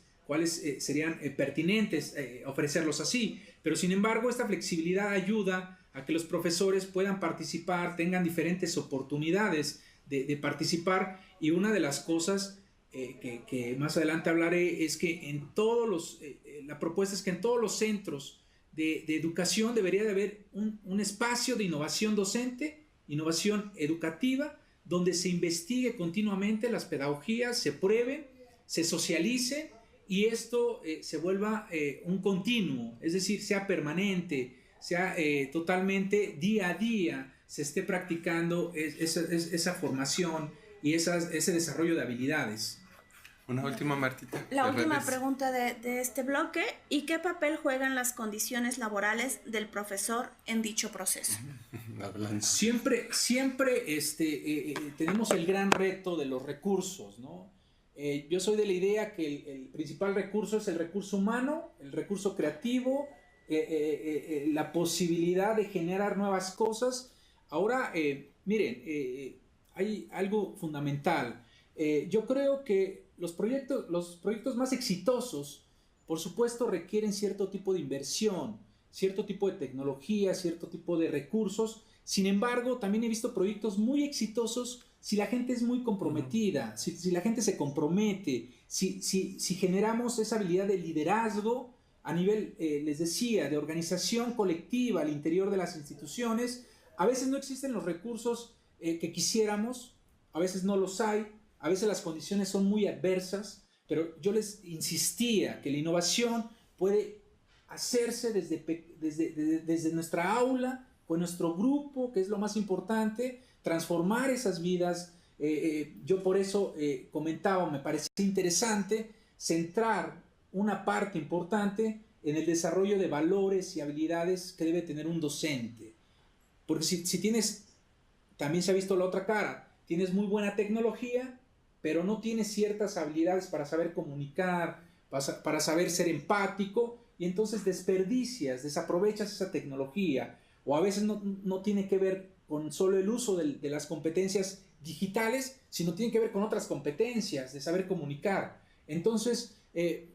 serían pertinentes ofrecerlos así, pero sin embargo esta flexibilidad ayuda a que los profesores puedan participar, tengan diferentes oportunidades de participar, y una de las cosas que más adelante hablaré es que la propuesta es que en todos los centros de educación debería de haber un espacio de innovación docente, innovación educativa, donde se investigue continuamente las pedagogías, se prueben, se socialicen, y esto se vuelva un continuo, es decir, sea permanente, sea totalmente día a día, se esté practicando esa formación y ese desarrollo de habilidades. Una última, Martita. La última pregunta de este bloque: ¿y qué papel juegan las condiciones laborales del profesor en dicho proceso? Siempre tenemos el gran reto de los recursos, ¿no? Yo soy de la idea que el principal recurso es el recurso humano, el recurso creativo, la posibilidad de generar nuevas cosas. Ahora, miren, hay algo fundamental. Yo creo que los proyectos más exitosos, por supuesto, requieren cierto tipo de inversión, cierto tipo de tecnología, cierto tipo de recursos. Sin embargo, también he visto proyectos muy exitosos si la gente es muy comprometida, si la gente se compromete, si generamos esa habilidad de liderazgo a nivel, les decía, de organización colectiva al interior de las instituciones. A veces no existen los recursos que quisiéramos, a veces no los hay, a veces las condiciones son muy adversas, pero yo les insistía que la innovación puede hacerse desde nuestra aula, con nuestro grupo, que es lo más importante, transformar esas vidas. Yo por eso comentaba, me parecía interesante centrar una parte importante en el desarrollo de valores y habilidades que debe tener un docente. Porque si tienes, también se ha visto la otra cara, tienes muy buena tecnología, pero no tienes ciertas habilidades para saber comunicar, para saber ser empático, y entonces desperdicias, desaprovechas esa tecnología, o a veces no tiene que ver con solo el uso de las competencias digitales, sino tiene que ver con otras competencias, de saber comunicar. Entonces,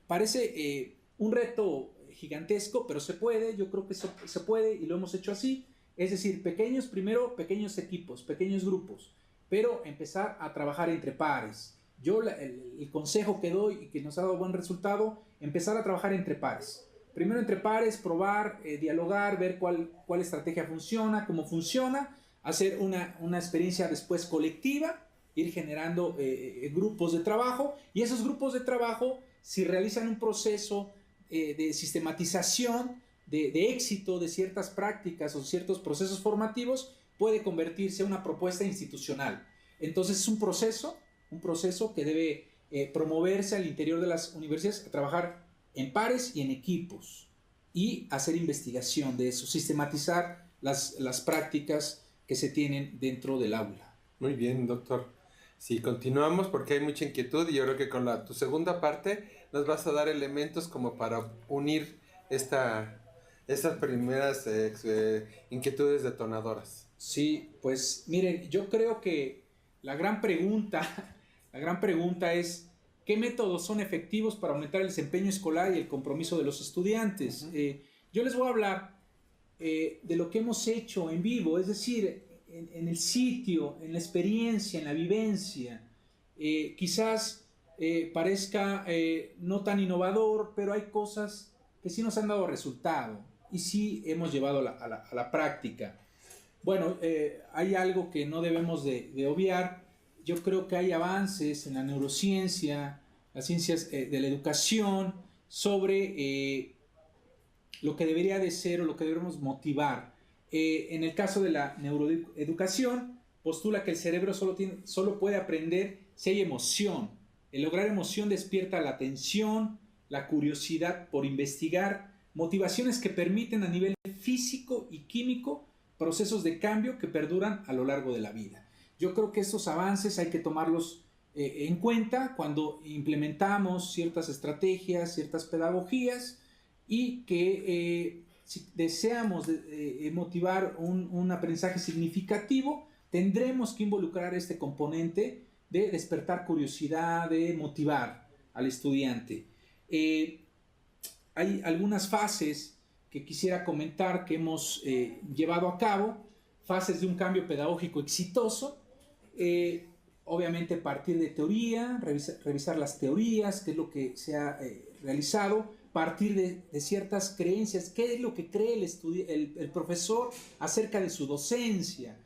parece un reto gigantesco, pero se puede, yo creo que se puede y lo hemos hecho así. Es decir, primero pequeños equipos, pequeños grupos, pero empezar a trabajar entre pares. Yo el consejo que doy y que nos ha dado buen resultado, empezar a trabajar entre pares. Primero entre pares, probar, dialogar, ver cuál estrategia funciona, cómo funciona, hacer una experiencia después colectiva, ir generando grupos de trabajo, y esos grupos de trabajo, si realizan un proceso de sistematización, de éxito de ciertas prácticas o ciertos procesos formativos, puede convertirse en una propuesta institucional. Entonces es un proceso que debe promoverse al interior de las universidades, a trabajar en pares y en equipos, y hacer investigación de eso, sistematizar las prácticas que se tienen dentro del aula. Muy bien, doctor. Sí, continuamos porque hay mucha inquietud y yo creo que con tu segunda parte nos vas a dar elementos como para unir estas primeras inquietudes detonadoras. Sí, pues miren, yo creo que la gran pregunta es ¿qué métodos son efectivos para aumentar el desempeño escolar y el compromiso de los estudiantes? Yo les voy a hablar de lo que hemos hecho en vivo, es decir, en el sitio, en la experiencia, en la vivencia. Quizás parezca no tan innovador, pero hay cosas que sí nos han dado resultado y sí hemos llevado a la práctica. Bueno, hay algo que no debemos de obviar. Yo creo que hay avances en la neurociencia, las ciencias de la educación, sobre lo que debería de ser o lo que debemos motivar. En el caso de la neuroeducación, postula que el cerebro solo puede aprender si hay emoción. El lograr emoción despierta la atención, la curiosidad por investigar, motivaciones que permiten a nivel físico y químico procesos de cambio que perduran a lo largo de la vida. Yo creo que estos avances hay que tomarlos en cuenta cuando implementamos ciertas estrategias, ciertas pedagogías, y que si deseamos motivar un aprendizaje significativo, tendremos que involucrar este componente de despertar curiosidad, de motivar al estudiante. Hay algunas fases que quisiera comentar que hemos llevado a cabo, fases de un cambio pedagógico exitoso. Obviamente partir de teoría, revisar las teorías, qué es lo que se ha realizado, partir de ciertas creencias, qué es lo que cree el profesor acerca de su docencia,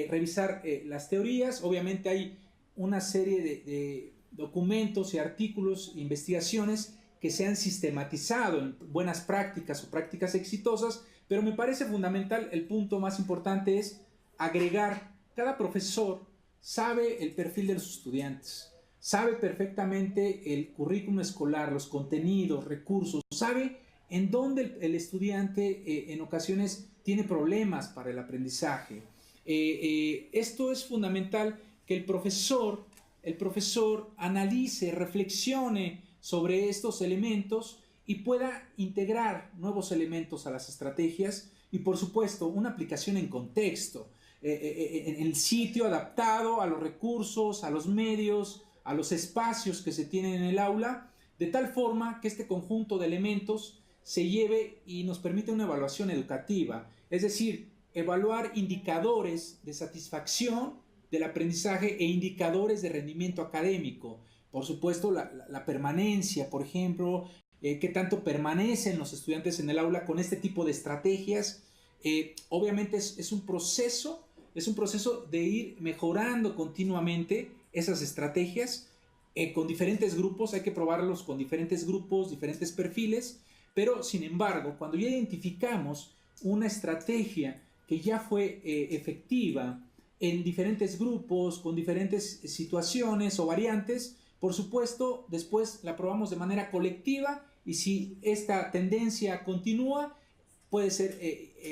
revisar las teorías. Obviamente hay una serie de documentos y artículos, investigaciones que se han sistematizado en buenas prácticas o prácticas exitosas, pero me parece fundamental, el punto más importante es agregar, cada profesor sabe el perfil de los estudiantes, sabe perfectamente el currículum escolar, los contenidos, recursos, sabe en dónde el estudiante en ocasiones tiene problemas para el aprendizaje. Esto es fundamental, que el profesor analice, reflexione sobre estos elementos y pueda integrar nuevos elementos a las estrategias, y por supuesto una aplicación en contexto, en el sitio adaptado a los recursos, a los medios, a los espacios que se tienen en el aula, de tal forma que este conjunto de elementos se lleve y nos permite una evaluación educativa, es decir, evaluar indicadores de satisfacción del aprendizaje e indicadores de rendimiento académico. Por supuesto, la permanencia, por ejemplo, qué tanto permanecen los estudiantes en el aula con este tipo de estrategias. Obviamente es un proceso es un proceso de ir mejorando continuamente esas estrategias con diferentes grupos. Hay que probarlos con diferentes grupos, diferentes perfiles, pero sin embargo, cuando ya identificamos una estrategia que ya fue efectiva en diferentes grupos, con diferentes situaciones o variantes, por supuesto, después la probamos de manera colectiva, y si esta tendencia continúa, puede ser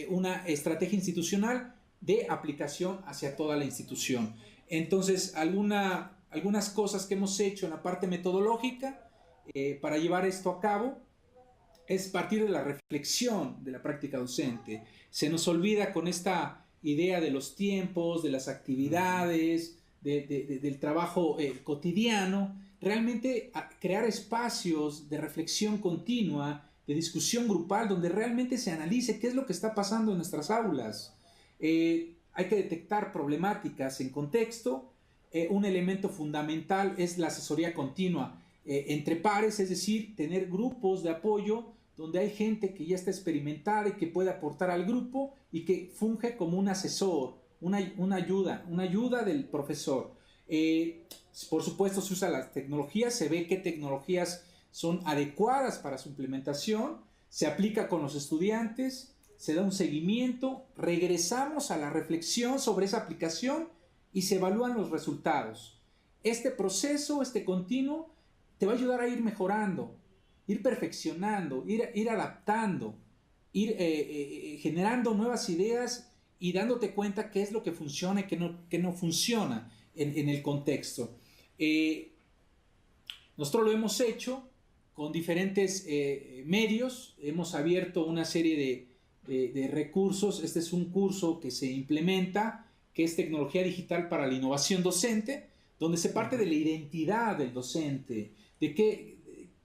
una estrategia institucional de aplicación hacia toda la institución. Entonces, algunas cosas que hemos hecho en la parte metodológica para llevar esto a cabo es partir de la reflexión de la práctica docente. Se nos olvida con esta idea de los tiempos, de las actividades, del trabajo cotidiano, realmente crear espacios de reflexión continua, de discusión grupal, donde realmente se analice qué es lo que está pasando en nuestras aulas. Hay que detectar problemáticas en contexto. Un elemento fundamental es la asesoría continua entre pares, es decir, tener grupos de apoyo donde hay gente que ya está experimentada y que puede aportar al grupo y que funge como un asesor, una ayuda del profesor. Por supuesto, se usa las tecnologías, se ve qué tecnologías son adecuadas para su implementación, se aplica con los estudiantes, se da un seguimiento, regresamos a la reflexión sobre esa aplicación y se evalúan los resultados. Este proceso, este continuo, te va a ayudar a ir mejorando, ir perfeccionando, ir adaptando, ir generando nuevas ideas y dándote cuenta qué es lo que funciona y qué no funciona en el contexto. Nosotros lo hemos hecho con diferentes medios, hemos abierto una serie de recursos. Este es un curso que se implementa, que es tecnología digital para la innovación docente, donde se parte de la identidad del docente,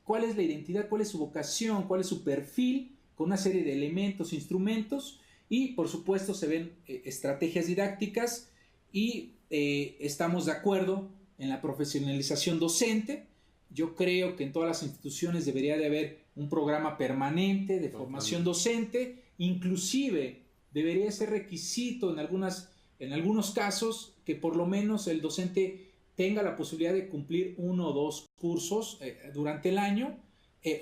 cuál es la identidad, cuál es su vocación, cuál es su perfil, con una serie de elementos, instrumentos, y por supuesto se ven estrategias didácticas, y estamos de acuerdo en la profesionalización docente. Yo creo que en todas las instituciones debería de haber un programa permanente de formación docente, inclusive debería ser requisito en algunos casos que por lo menos el docente tenga la posibilidad de cumplir 1 o 2 cursos durante el año,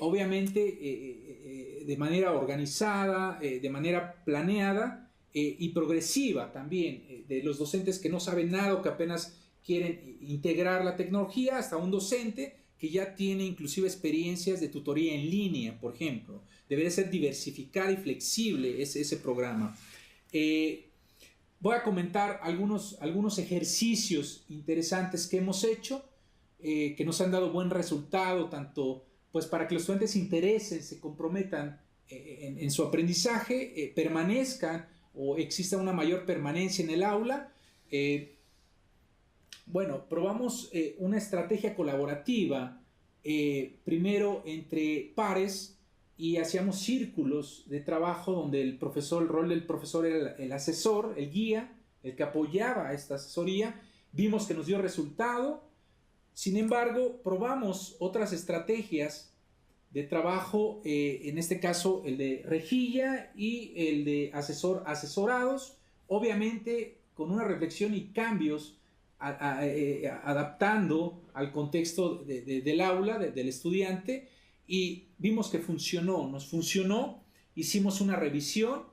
obviamente de manera organizada, de manera planeada y progresiva también, de los docentes que no saben nada o que apenas quieren integrar la tecnología, hasta un docente que ya tiene inclusive experiencias de tutoría en línea, por ejemplo. Debería ser diversificado y flexible ese programa. Voy a comentar algunos ejercicios interesantes que hemos hecho, que nos han dado buen resultado, tanto pues para que los estudiantes se interesen, se comprometan en su aprendizaje, permanezcan o exista una mayor permanencia en el aula. Bueno, probamos una estrategia colaborativa, primero entre pares, y hacíamos círculos de trabajo donde el rol del profesor era el asesor, el guía, el que apoyaba esta asesoría. Vimos que nos dio resultado. Sin embargo, probamos otras estrategias de trabajo, en este caso el de rejilla y el de asesorados, obviamente con una reflexión y cambios adaptando al contexto del aula, del estudiante, y vimos que nos funcionó. Hicimos una revisión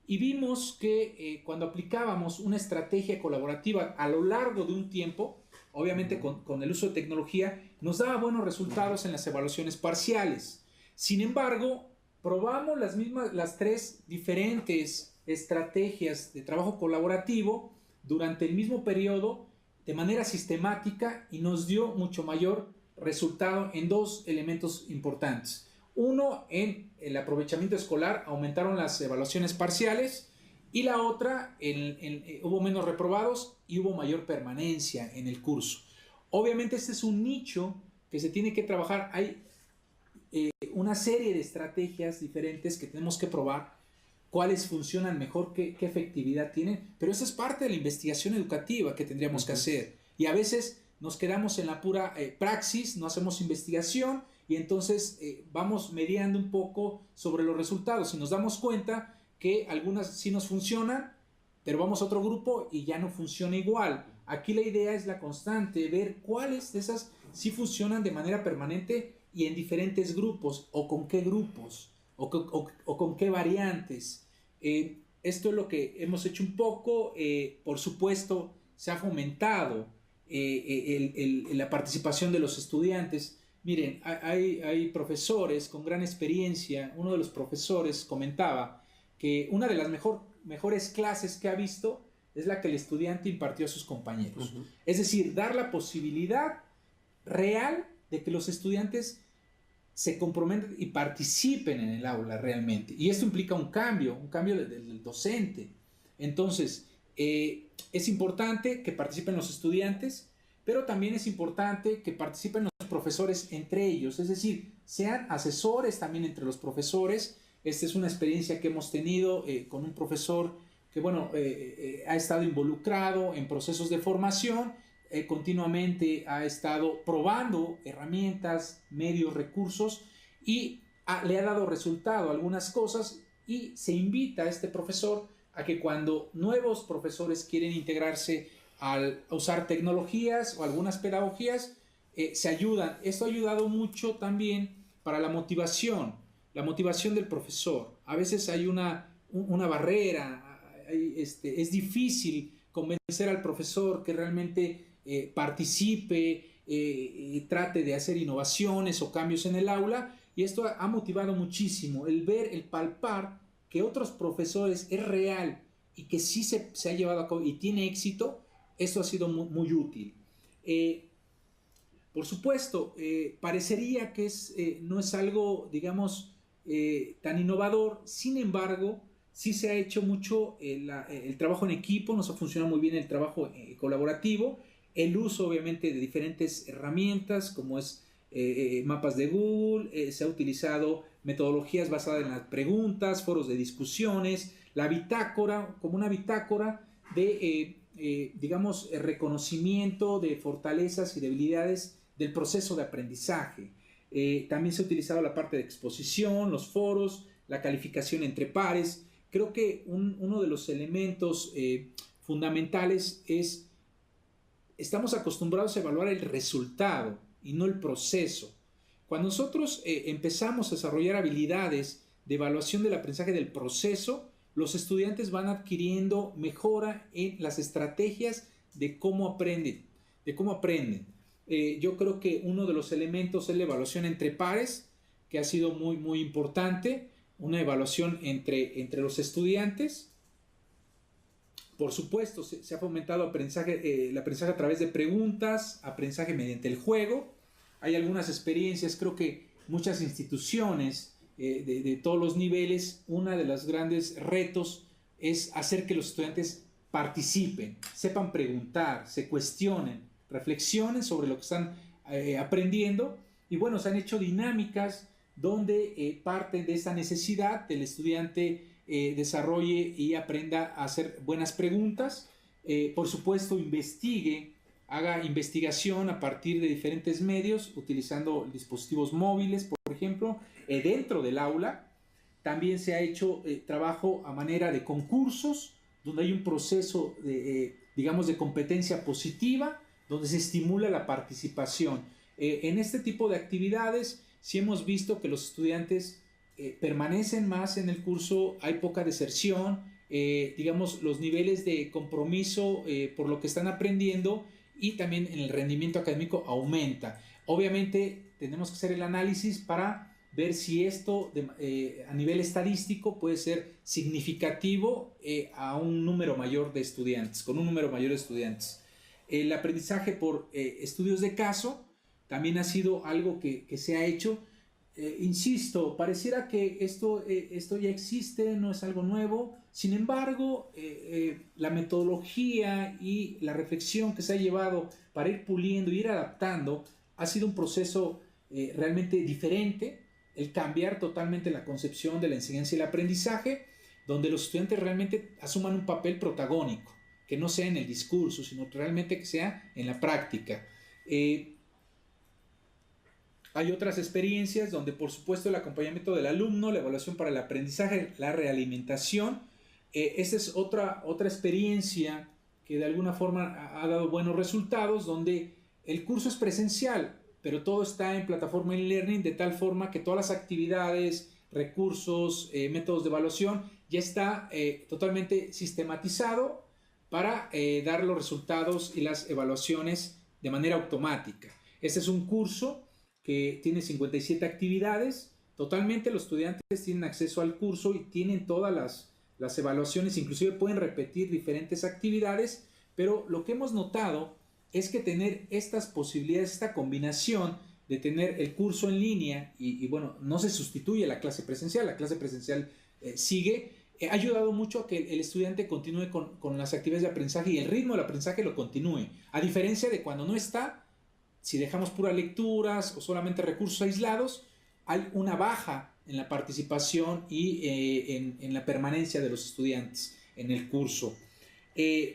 y vimos que cuando aplicábamos una estrategia colaborativa a lo largo de un tiempo, obviamente con el uso de tecnología, nos daba buenos resultados en las evaluaciones parciales. Sin embargo, probamos las 3 diferentes estrategias de trabajo colaborativo durante el mismo periodo de manera sistemática y nos dio mucho mayor resultado en 2 elementos importantes. Uno, en el aprovechamiento escolar, aumentaron las evaluaciones parciales, y la otra, hubo menos reprobados y hubo mayor permanencia en el curso. Obviamente este es un nicho que se tiene que trabajar. Hay una serie de estrategias diferentes que tenemos que probar, cuáles funcionan mejor, qué efectividad tienen, pero eso es parte de la investigación educativa que tendríamos que hacer, y a veces nos quedamos en la pura praxis, no hacemos investigación, y entonces vamos mediando un poco sobre los resultados y nos damos cuenta que algunas sí nos funcionan, pero vamos a otro grupo y ya no funciona igual. Aquí la idea es la constante, ver cuáles de esas sí funcionan de manera permanente y en diferentes grupos, o con qué grupos, o con qué variantes. Esto es lo que hemos hecho un poco. Por supuesto, se ha fomentado la participación de los estudiantes. Miren, hay profesores con gran experiencia. Uno de los profesores comentaba que una de las mejores clases que ha visto es la que el estudiante impartió a sus compañeros. Uh-huh. Es decir, dar la posibilidad real de que los estudiantes se comprometan y participen en el aula realmente. Y esto implica un cambio del docente. Entonces, es importante que participen los estudiantes, pero también es importante que participen los profesores entre ellos, es decir, sean asesores también entre los profesores. Esta es una experiencia que hemos tenido con un profesor que, bueno, ha estado involucrado en procesos de formación, continuamente ha estado probando herramientas, medios, recursos, y le ha dado resultado a algunas cosas, y se invita a este profesor a que cuando nuevos profesores quieren integrarse al usar tecnologías o algunas pedagogías, se ayudan. Esto ha ayudado mucho también para la motivación del profesor. A veces hay una barrera, es difícil convencer al profesor que realmente participe, trate de hacer innovaciones o cambios en el aula, y esto ha motivado muchísimo el ver, el palpar que otros profesores es real y que sí se ha llevado a cabo y tiene éxito. Esto ha sido muy útil. Por supuesto, parecería que no es algo, digamos, tan innovador. Sin embargo, sí se ha hecho mucho el trabajo en equipo, nos ha funcionado muy bien el trabajo colaborativo, el uso obviamente de diferentes herramientas como es mapas de Google, se ha utilizado metodologías basadas en las preguntas, foros de discusiones, la bitácora, como una bitácora de, digamos, reconocimiento de fortalezas y debilidades del proceso de aprendizaje. También se ha utilizado la parte de exposición, los foros, la calificación entre pares. Creo que uno de los elementos fundamentales es, estamos acostumbrados a evaluar el resultado y no el proceso. Cuando nosotros empezamos a desarrollar habilidades de evaluación del aprendizaje del proceso, los estudiantes van adquiriendo mejora en las estrategias de cómo aprenden. Yo creo que uno de los elementos es la evaluación entre pares, que ha sido muy importante, una evaluación entre los estudiantes. Por supuesto, se ha fomentado el aprendizaje a través de preguntas, aprendizaje mediante el juego. Hay algunas experiencias, creo que muchas instituciones de todos los niveles, uno de los grandes retos es hacer que los estudiantes participen, sepan preguntar, se cuestionen, reflexionen sobre lo que están aprendiendo. Y bueno, se han hecho dinámicas donde parten de esta necesidad del estudiante desarrolle y aprenda a hacer buenas preguntas. Por supuesto, haga investigación a partir de diferentes medios, utilizando dispositivos móviles, por ejemplo, dentro del aula. También se ha hecho trabajo a manera de concursos, donde hay un proceso digamos, de competencia positiva, donde se estimula la participación. En este tipo de actividades sí hemos visto que los estudiantes permanecen más en el curso, hay poca deserción, digamos, los niveles de compromiso por lo que están aprendiendo, y también en el rendimiento académico aumenta. Obviamente tenemos que hacer el análisis para ver si esto a nivel estadístico puede ser significativo a un número mayor de estudiantes, con un número mayor de estudiantes. El aprendizaje por estudios de caso también ha sido algo que se ha hecho. Insisto, pareciera que esto ya existe, no es algo nuevo. Sin embargo, la metodología y la reflexión que se ha llevado para ir puliendo y ir adaptando ha sido un proceso realmente diferente, el cambiar totalmente la concepción de la enseñanza y el aprendizaje, donde los estudiantes realmente asuman un papel protagónico, que no sea en el discurso, sino realmente que sea en la práctica. Hay otras experiencias donde, por supuesto, el acompañamiento del alumno, la evaluación para el aprendizaje, la realimentación, Esta es otra experiencia que de alguna forma ha dado buenos resultados, donde el curso es presencial, pero todo está en plataforma e-learning, de tal forma que todas las actividades, recursos, métodos de evaluación, ya está totalmente sistematizado para dar los resultados y las evaluaciones de manera automática. Este es un curso que tiene 57 actividades. Totalmente los estudiantes tienen acceso al curso y tienen todas las evaluaciones, inclusive pueden repetir diferentes actividades, pero lo que hemos notado es que tener estas posibilidades, esta combinación de tener el curso en línea y bueno, no se sustituye la clase presencial sigue, ha ayudado mucho a que el estudiante continúe con las actividades de aprendizaje y el ritmo del aprendizaje lo continúe, a diferencia de cuando no está. Si dejamos puras lecturas o solamente recursos aislados, hay una baja en la participación y en la permanencia de los estudiantes en el curso.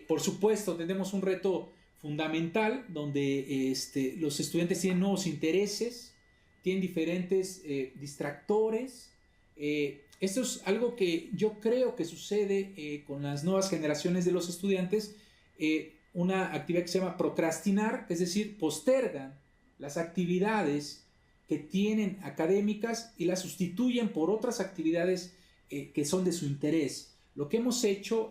Por supuesto, tenemos un reto fundamental donde los estudiantes tienen nuevos intereses, tienen diferentes distractores. Esto es algo que yo creo que sucede con las nuevas generaciones de los estudiantes, una actividad que se llama procrastinar, es decir, postergan las actividades que tienen académicas y las sustituyen por otras actividades que son de su interés. Lo que hemos hecho,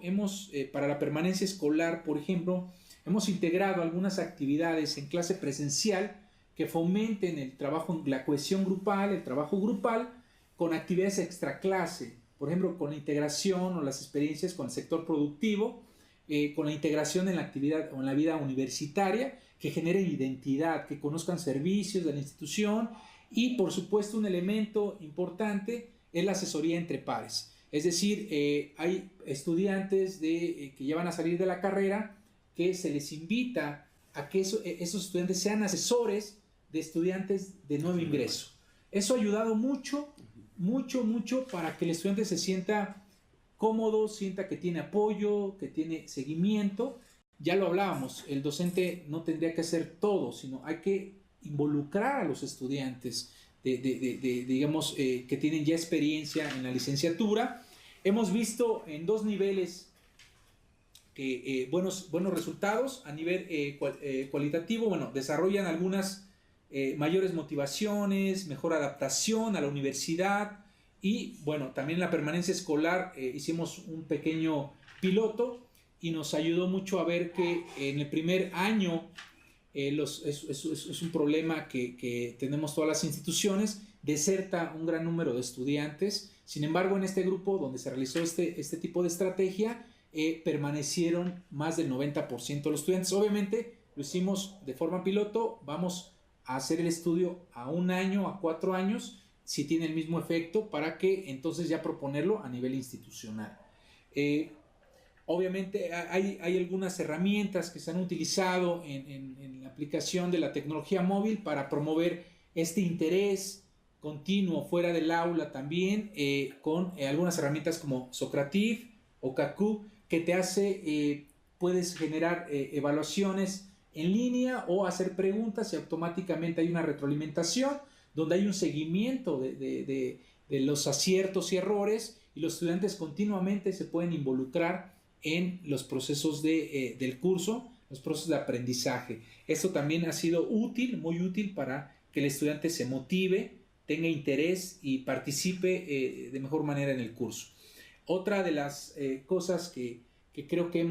para la permanencia escolar, por ejemplo, hemos integrado algunas actividades en clase presencial que fomenten el trabajo, la cohesión grupal, el trabajo grupal, con actividades extraclase, por ejemplo, con la integración o las experiencias con el sector productivo, con la integración en la actividad o en la vida universitaria, que generen identidad, que conozcan servicios de la institución y, por supuesto, un elemento importante es la asesoría entre pares. Es decir, hay estudiantes que ya van a salir de la carrera que se les invita a que esos estudiantes sean asesores de estudiantes de nuevo ingreso. Eso ha ayudado mucho para que el estudiante se sienta cómodo, sienta que tiene apoyo, que tiene seguimiento. Ya lo hablábamos, el docente no tendría que hacer todo, sino hay que involucrar a los estudiantes digamos, que tienen ya experiencia en la licenciatura. Hemos visto en 2 niveles buenos resultados. A nivel cualitativo, bueno, desarrollan algunas mayores motivaciones, mejor adaptación a la universidad y, bueno, también en la permanencia escolar hicimos un pequeño piloto y nos ayudó mucho a ver que en el primer año es un problema que tenemos todas las instituciones, deserta un gran número de estudiantes. Sin embargo, en este grupo donde se realizó este tipo de estrategia, permanecieron más del 90% de los estudiantes. Obviamente lo hicimos de forma piloto, vamos a hacer el estudio a 1 año, a 4 años, si tiene el mismo efecto, para que entonces ya proponerlo a nivel institucional. Obviamente hay algunas herramientas que se han utilizado en la aplicación de la tecnología móvil para promover este interés continuo fuera del aula también, con algunas herramientas como Socrative o Kahoot, que te hace, puedes generar evaluaciones en línea o hacer preguntas y automáticamente hay una retroalimentación donde hay un seguimiento de los aciertos y errores y los estudiantes continuamente se pueden involucrar en los procesos del curso, los procesos de aprendizaje. Esto también ha sido útil, muy útil para que el estudiante se motive, tenga interés y participe de mejor manera en el curso. Otra de las cosas que creo que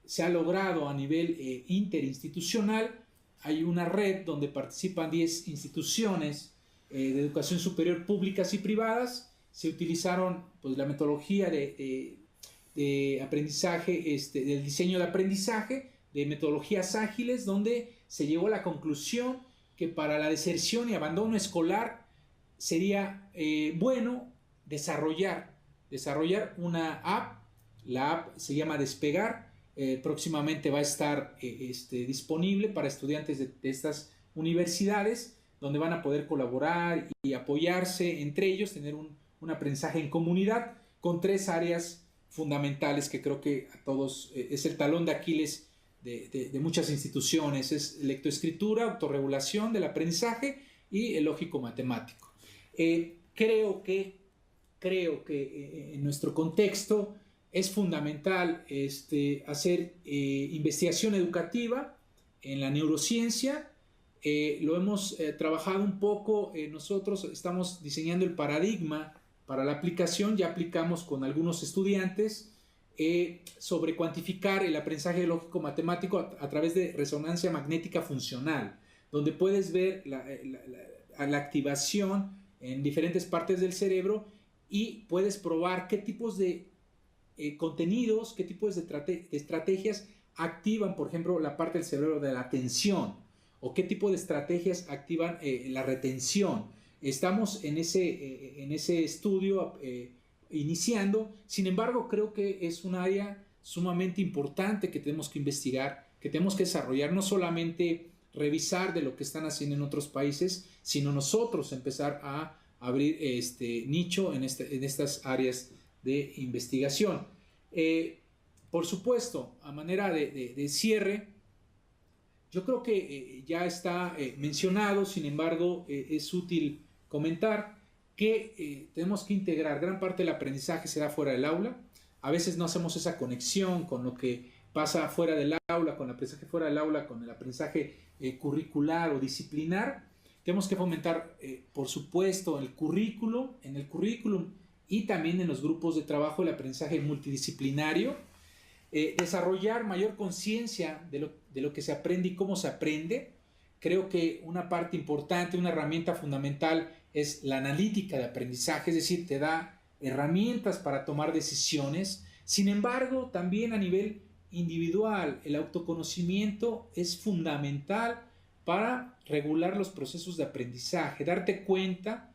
se ha logrado a nivel interinstitucional, hay una red donde participan 10 instituciones de educación superior públicas y privadas. Se utilizaron pues, la metodología de aprendizaje, del diseño de aprendizaje, de metodologías ágiles, donde se llegó a la conclusión que para la deserción y abandono escolar sería bueno desarrollar una app. La app se llama Despegar, próximamente va a estar disponible para estudiantes de estas universidades, donde van a poder colaborar y apoyarse entre ellos, tener un aprendizaje en comunidad con 3 áreas fundamentales que creo que a todos es el talón de Aquiles de muchas instituciones. Es lectoescritura, autorregulación del aprendizaje y el lógico matemático. Creo que en nuestro contexto es fundamental hacer investigación educativa en la neurociencia. Lo hemos trabajado un poco, nosotros estamos diseñando el paradigma para la aplicación, ya aplicamos con algunos estudiantes sobre cuantificar el aprendizaje lógico matemático a través de resonancia magnética funcional, donde puedes ver la activación en diferentes partes del cerebro y puedes probar qué tipos de contenidos, qué tipos de estrategias activan, por ejemplo, la parte del cerebro de la atención, o qué tipo de estrategias activan la retención. Estamos en ese estudio iniciando. Sin embargo, creo que es un área sumamente importante que tenemos que investigar, que tenemos que desarrollar, no solamente revisar de lo que están haciendo en otros países, sino nosotros empezar a abrir nicho en estas áreas de investigación. Por supuesto, a manera de cierre, yo creo que ya está mencionado, sin embargo, es útil comentar que tenemos que integrar, gran parte del aprendizaje se da fuera del aula. A veces no hacemos esa conexión con lo que pasa fuera del aula, con el aprendizaje fuera del aula, con el aprendizaje curricular o disciplinar. Tenemos que fomentar, por supuesto, en el currículum y también en los grupos de trabajo el aprendizaje multidisciplinario. Desarrollar mayor conciencia de lo que se aprende y cómo se aprende. Creo que una parte importante, una herramienta fundamental es la analítica de aprendizaje, es decir, te da herramientas para tomar decisiones. Sin embargo, también a nivel individual, el autoconocimiento es fundamental para regular los procesos de aprendizaje, darte cuenta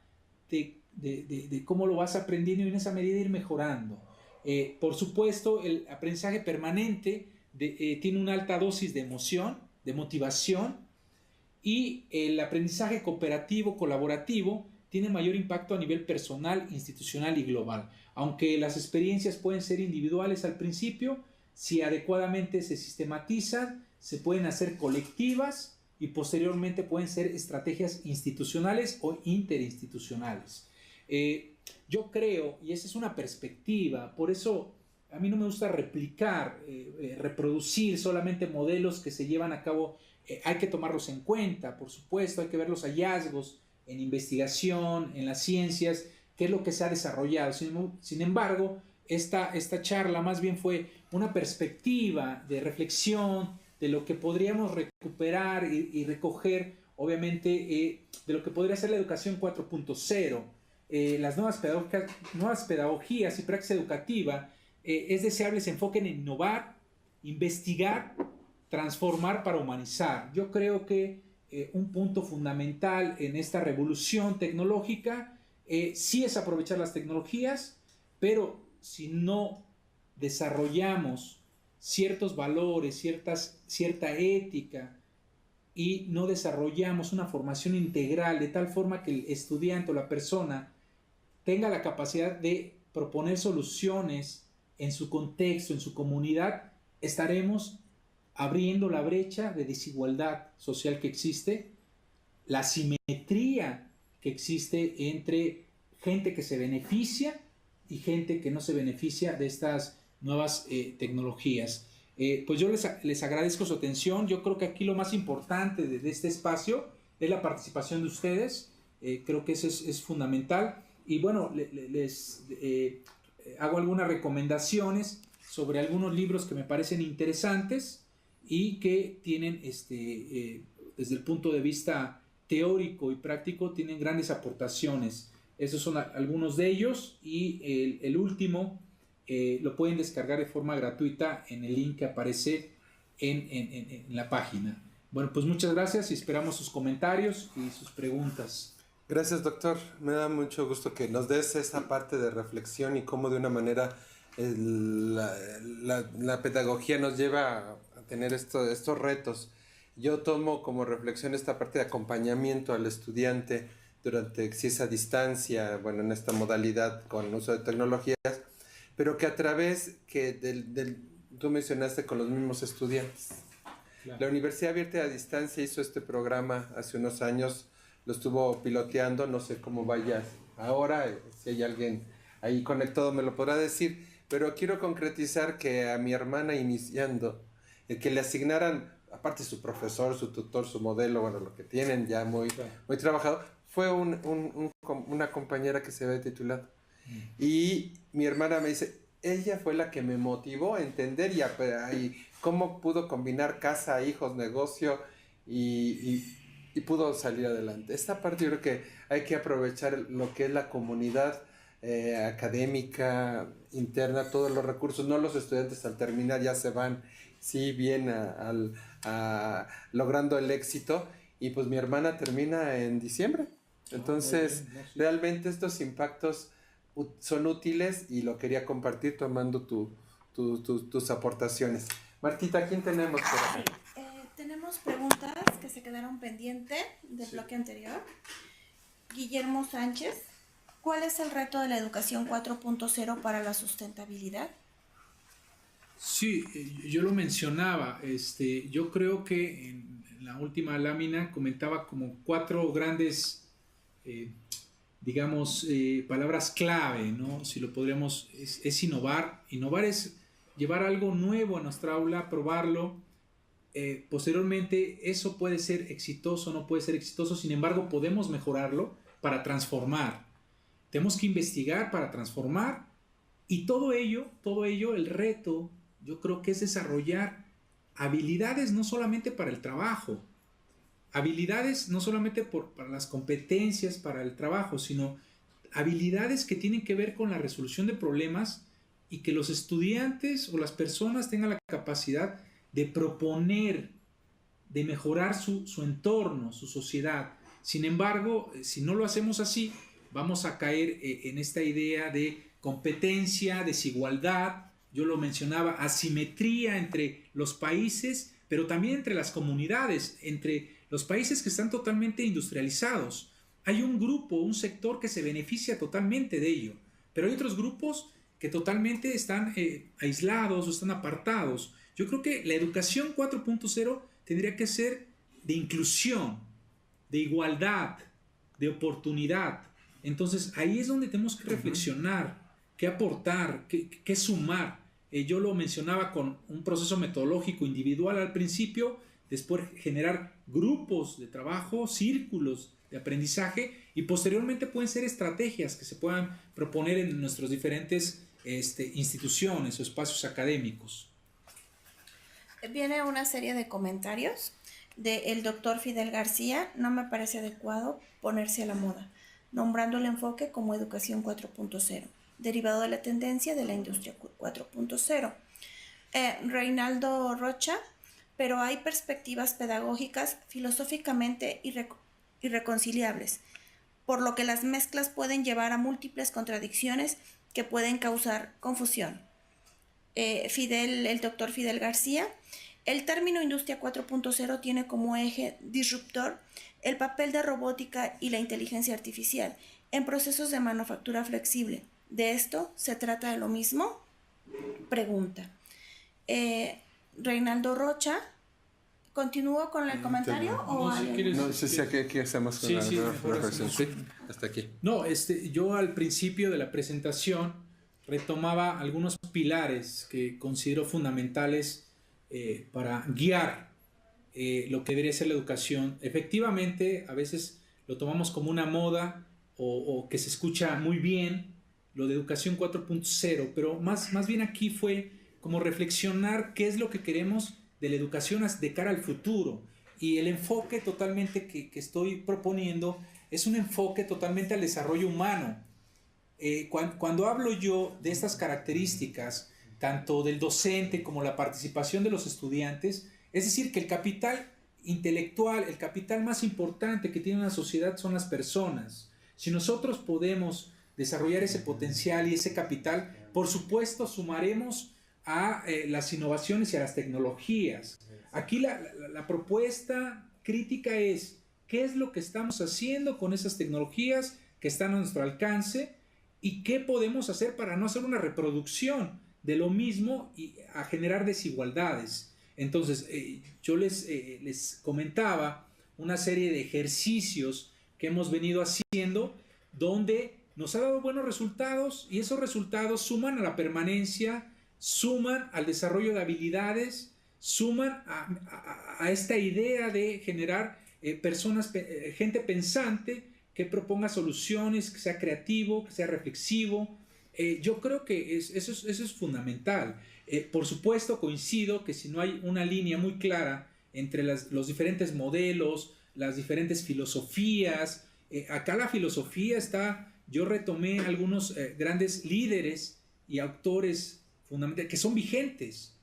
de cómo lo vas aprendiendo y en esa medida ir mejorando. Por supuesto, el aprendizaje permanente tiene una alta dosis de emoción, de motivación, y el aprendizaje cooperativo, colaborativo, tiene mayor impacto a nivel personal, institucional y global. Aunque las experiencias pueden ser individuales al principio, si adecuadamente se sistematizan, se pueden hacer colectivas y posteriormente pueden ser estrategias institucionales o interinstitucionales. Yo creo, y esa es una perspectiva, por eso a mí no me gusta replicar, reproducir solamente modelos que se llevan a cabo. Hay que tomarlos en cuenta, por supuesto, hay que ver los hallazgos en investigación, en las ciencias, qué es lo que se ha desarrollado. Sin embargo, esta charla más bien fue una perspectiva de reflexión de lo que podríamos recuperar y recoger, obviamente, de lo que podría ser la educación 4.0. Las nuevas pedagogías y práctica educativa, es deseable se enfoquen en innovar, investigar, transformar para humanizar. Yo creo que un punto fundamental en esta revolución tecnológica sí es aprovechar las tecnologías, pero si no desarrollamos ciertos valores, cierta ética, y no desarrollamos una formación integral de tal forma que el estudiante o la persona tenga la capacidad de proponer soluciones en su contexto, en su comunidad, estaremos abriendo la brecha de desigualdad social que existe, la asimetría que existe entre gente que se beneficia y gente que no se beneficia de estas nuevas tecnologías. Pues yo les agradezco su atención. Yo creo que aquí lo más importante de este espacio es la participación de ustedes. Creo que eso es fundamental. Y bueno, les hago algunas recomendaciones sobre algunos libros que me parecen interesantes y que tienen, desde el punto de vista teórico y práctico, tienen grandes aportaciones. Esos son algunos de ellos, y el último lo pueden descargar de forma gratuita en el link que aparece en la página. Bueno, pues muchas gracias y esperamos sus comentarios y sus preguntas. Gracias, doctor. Me da mucho gusto que nos des esa parte de reflexión y cómo de una manera la pedagogía nos lleva a tener estos retos. Yo tomo como reflexión esta parte de acompañamiento al estudiante durante, si es a distancia, bueno, en esta modalidad con uso de tecnologías, pero que a través tú mencionaste con los mismos estudiantes. Claro. La Universidad Abierta a Distancia hizo este programa hace unos años, lo estuvo piloteando, no sé cómo vaya ahora, si hay alguien ahí conectado me lo podrá decir, pero quiero concretizar que a mi hermana iniciando, el que le asignaran, aparte su profesor, su tutor, su modelo, bueno, lo que tienen ya muy, muy trabajado, fue una compañera que se había titulado. Y mi hermana me dice, ella fue la que me motivó a entender y cómo pudo combinar casa, hijos, negocio y pudo salir adelante. Esta parte yo creo que hay que aprovechar lo que es la comunidad académica interna, todos los recursos, no los estudiantes al terminar ya se van, sí, bien logrando el éxito, y pues mi hermana termina en diciembre. Entonces, realmente estos impactos son útiles y lo quería compartir tomando tus aportaciones. Martita, ¿quién tenemos por aquí? Tenemos preguntas que se quedaron pendientes del bloque anterior. Guillermo Sánchez, ¿cuál es el reto de la educación 4.0 para la sustentabilidad? Sí, yo lo mencionaba. Yo creo que en la última lámina comentaba como 4 grandes, palabras clave, ¿no? Si lo podríamos, es innovar. Innovar es llevar algo nuevo a nuestra aula, probarlo. Posteriormente, eso puede ser exitoso, no puede ser exitoso, sin embargo, podemos mejorarlo para transformar. Tenemos que investigar para transformar, y todo ello, el reto, yo creo que es desarrollar habilidades no solamente para el trabajo, habilidades no solamente para las competencias para el trabajo, sino habilidades que tienen que ver con la resolución de problemas, y que los estudiantes o las personas tengan la capacidad de proponer, de mejorar su entorno, su sociedad. Sin embargo, si no lo hacemos así, vamos a caer en esta idea de competencia, desigualdad, yo lo mencionaba, asimetría entre los países, pero también entre las comunidades, entre los países que están totalmente industrializados. Hay un grupo, un sector que se beneficia totalmente de ello, pero hay otros grupos que totalmente están aislados o están apartados. Yo creo que la educación 4.0 tendría que ser de inclusión, de igualdad, de oportunidad. Entonces ahí es donde tenemos que reflexionar, qué aportar, qué sumar. Yo lo mencionaba con un proceso metodológico individual al principio, después generar grupos de trabajo, círculos de aprendizaje, y posteriormente pueden ser estrategias que se puedan proponer en nuestras diferentes instituciones o espacios académicos. Viene una serie de comentarios del doctor Fidel García. No me parece adecuado ponerse a la moda, nombrando el enfoque como educación 4.0, derivado de la tendencia de la industria 4.0. Reinaldo Rocha, pero hay perspectivas pedagógicas filosóficamente irreconciliables, por lo que las mezclas pueden llevar a múltiples contradicciones que pueden causar confusión. El doctor Fidel García, el término industria 4.0 tiene como eje disruptor el papel de robótica y la inteligencia artificial en procesos de manufactura flexible. ¿De esto se trata de lo mismo? Pregunta. Reinaldo Rocha, ¿continúo con el comentario? No sé si aquí hacemos con la reflexión. Sí, hasta aquí. No, yo al principio de la presentación retomaba algunos pilares que considero fundamentales para guiar lo que debería ser la educación. Efectivamente, a veces lo tomamos como una moda o que se escucha muy bien, lo de educación 4.0, pero más bien aquí fue como reflexionar qué es lo que queremos de la educación de cara al futuro. Y el enfoque totalmente que estoy proponiendo es un enfoque totalmente al desarrollo humano. Cuando hablo yo de estas características, tanto del docente como la participación de los estudiantes, es decir, que el capital intelectual, el capital más importante que tiene una sociedad son las personas. Si nosotros podemos desarrollar ese potencial y ese capital, por supuesto sumaremos a las innovaciones y a las tecnologías. Aquí la propuesta crítica es qué es lo que estamos haciendo con esas tecnologías que están a nuestro alcance y qué podemos hacer para no hacer una reproducción de lo mismo y a generar desigualdades. Entonces, yo les comentaba una serie de ejercicios que hemos venido haciendo donde nos ha dado buenos resultados y esos resultados suman a la permanencia, suman al desarrollo de habilidades, suman a esta idea de generar personas, gente pensante que proponga soluciones, que sea creativo, que sea reflexivo. Yo creo que eso es fundamental. Por supuesto, coincido que si no hay una línea muy clara entre los diferentes modelos, las diferentes filosofías, acá la filosofía está, yo retomé algunos grandes líderes y autores fundamentales que son vigentes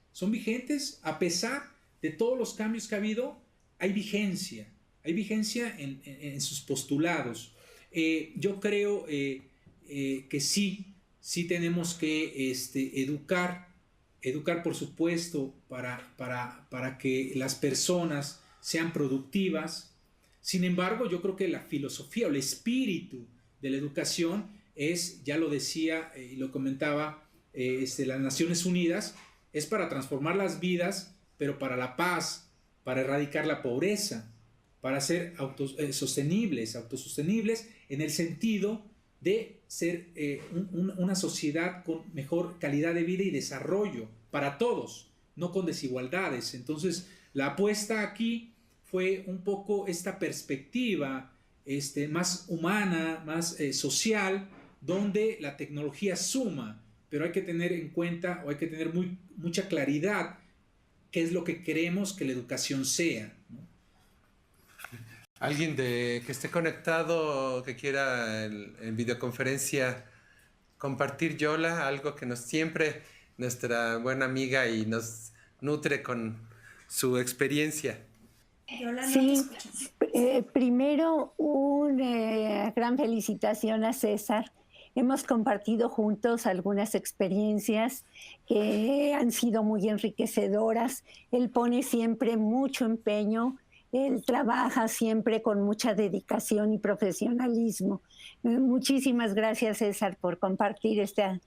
a pesar de todos los cambios que ha habido, hay vigencia en sus postulados. Yo creo que sí tenemos que educar por supuesto, para que las personas sean productivas. Sin embargo, yo creo que la filosofía o el espíritu de la educación es, ya lo decía y lo comentaba las Naciones Unidas, es para transformar las vidas, pero para la paz, para erradicar la pobreza, para ser autosostenibles en el sentido de ser una sociedad con mejor calidad de vida y desarrollo para todos, no con desigualdades. Entonces, la apuesta aquí fue un poco esta perspectiva más humana, más social, donde la tecnología suma, pero hay que tener en cuenta o hay que tener mucha claridad qué es lo que queremos que la educación sea, ¿no? Alguien que esté conectado, que quiera en videoconferencia compartir, Yola, algo que siempre nuestra buena amiga y nos nutre con su experiencia. Yola, no sí, te primero una gran felicitación a César. Hemos compartido juntos algunas experiencias que han sido muy enriquecedoras. Él pone siempre mucho empeño. Él trabaja siempre con mucha dedicación y profesionalismo. Muchísimas gracias, César, por compartir esta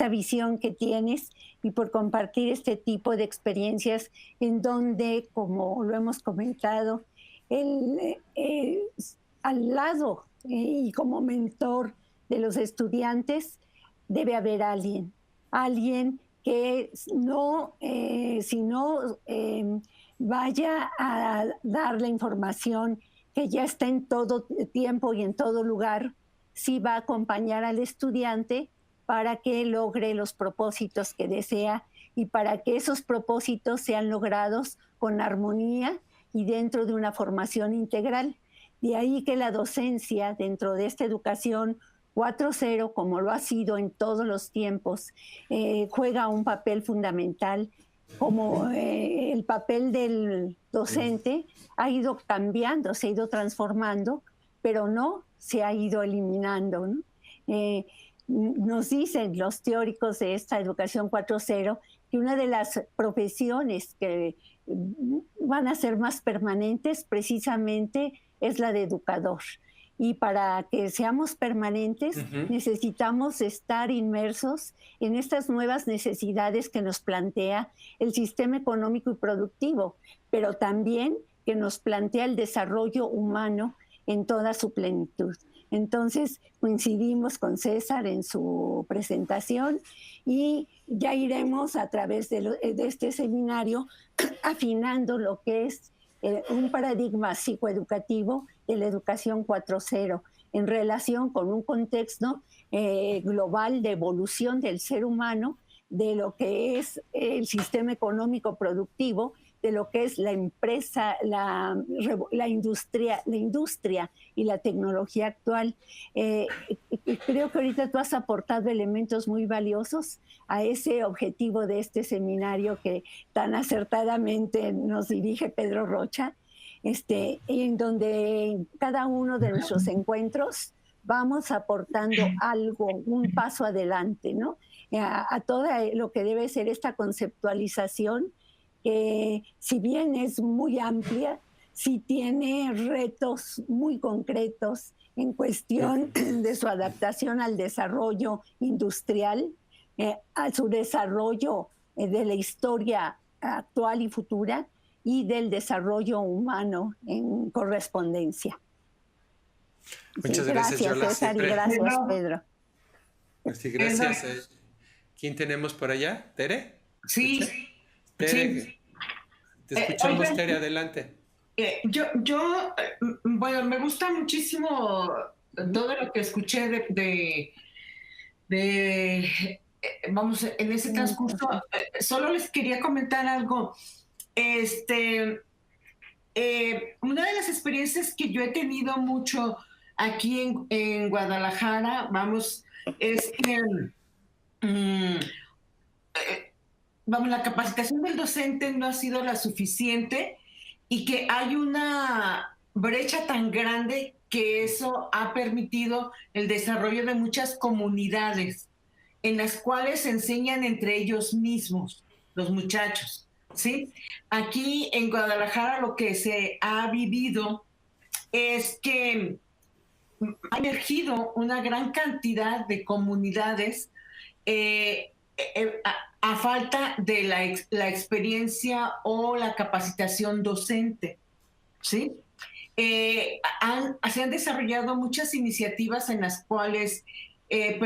visión que tienes y por compartir este tipo de experiencias en donde, como lo hemos comentado, él, al lado y como mentor de los estudiantes debe haber alguien que no, si no vaya a dar la información que ya está en todo tiempo y en todo lugar, sí va a acompañar al estudiante para que logre los propósitos que desea y para que esos propósitos sean logrados con armonía y dentro de una formación integral. De ahí que la docencia dentro de esta educación 4.0, como lo ha sido en todos los tiempos, juega un papel fundamental, como el papel del docente ha ido cambiando, se ha ido transformando, pero no se ha ido eliminando, ¿no? Nos dicen los teóricos de esta educación 4.0 que una de las profesiones que van a ser más permanentes precisamente es la de educador. Y para que seamos permanentes, necesitamos estar inmersos en estas nuevas necesidades que nos plantea el sistema económico y productivo, pero también que nos plantea el desarrollo humano en toda su plenitud. Entonces, coincidimos con César en su presentación y ya iremos a través de este seminario afinando lo que es un paradigma psicoeducativo de la educación 4.0 en relación con un contexto global de evolución del ser humano, de lo que es el sistema económico productivo, de lo que es la empresa, la industria y la tecnología actual. Creo que ahorita tú has aportado elementos muy valiosos a ese objetivo de este seminario que tan acertadamente nos dirige Pedro Rocha, en donde cada uno de nuestros encuentros vamos aportando algo, un paso adelante, ¿no? A todo lo que debe ser esta conceptualización, que si bien es muy amplia, sí tiene retos muy concretos en cuestión de su adaptación al desarrollo industrial, a su desarrollo de la historia actual y futura y del desarrollo humano en correspondencia. Muchas Sí, gracias, Yola. César, y gracias, Pedro. Sí, gracias. ¿Quién tenemos por allá? ¿Tere? Sí, Tere, sí. te escuchamos, Oigan, Tere, adelante. Bueno, me gusta muchísimo todo lo que escuché vamos, en ese transcurso. Solo les quería comentar algo. Una de las experiencias que yo he tenido mucho aquí en Guadalajara, vamos, es que, vamos, la capacitación del docente no ha sido la suficiente y que hay una brecha tan grande que eso ha permitido el desarrollo de muchas comunidades en las cuales se enseñan entre ellos mismos, los muchachos, ¿sí? Aquí en Guadalajara lo que se ha vivido es que ha emergido una gran cantidad de comunidades a falta de la experiencia o la capacitación docente, ¿sí? Se han desarrollado muchas iniciativas en las cuales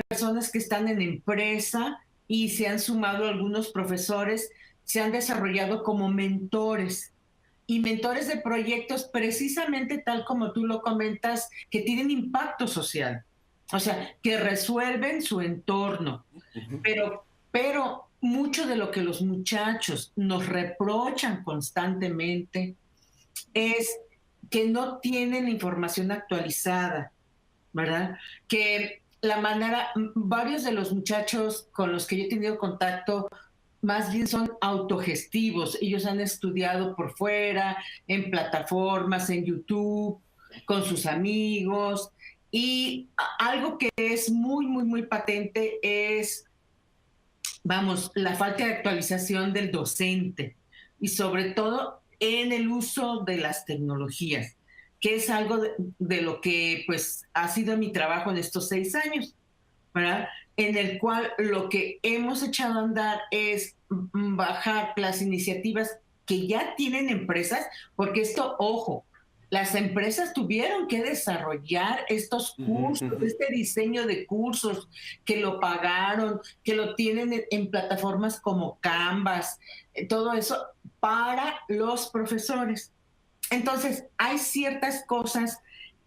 personas que están en empresa y se han sumado algunos profesores, se han desarrollado como mentores y mentores de proyectos precisamente tal como tú lo comentas, que tienen impacto social, o sea, que resuelven su entorno, pero mucho de lo que los muchachos nos reprochan constantemente es que no tienen la información actualizada, ¿verdad? Que varios de los muchachos con los que yo he tenido contacto más bien son autogestivos. Ellos han estudiado por fuera, en plataformas, en YouTube, con sus amigos. Y algo que es muy, muy, muy patente es, vamos, la falta de actualización del docente y sobre todo en el uso de las tecnologías, que es algo de lo que pues ha sido mi trabajo en estos 6 años, ¿verdad? En el cual lo que hemos echado a andar es bajar las iniciativas que ya tienen empresas, porque esto, ojo, las empresas tuvieron que desarrollar estos cursos, este diseño de cursos, que lo pagaron, que lo tienen en plataformas como Canvas, todo eso para los profesores. Entonces, hay ciertas cosas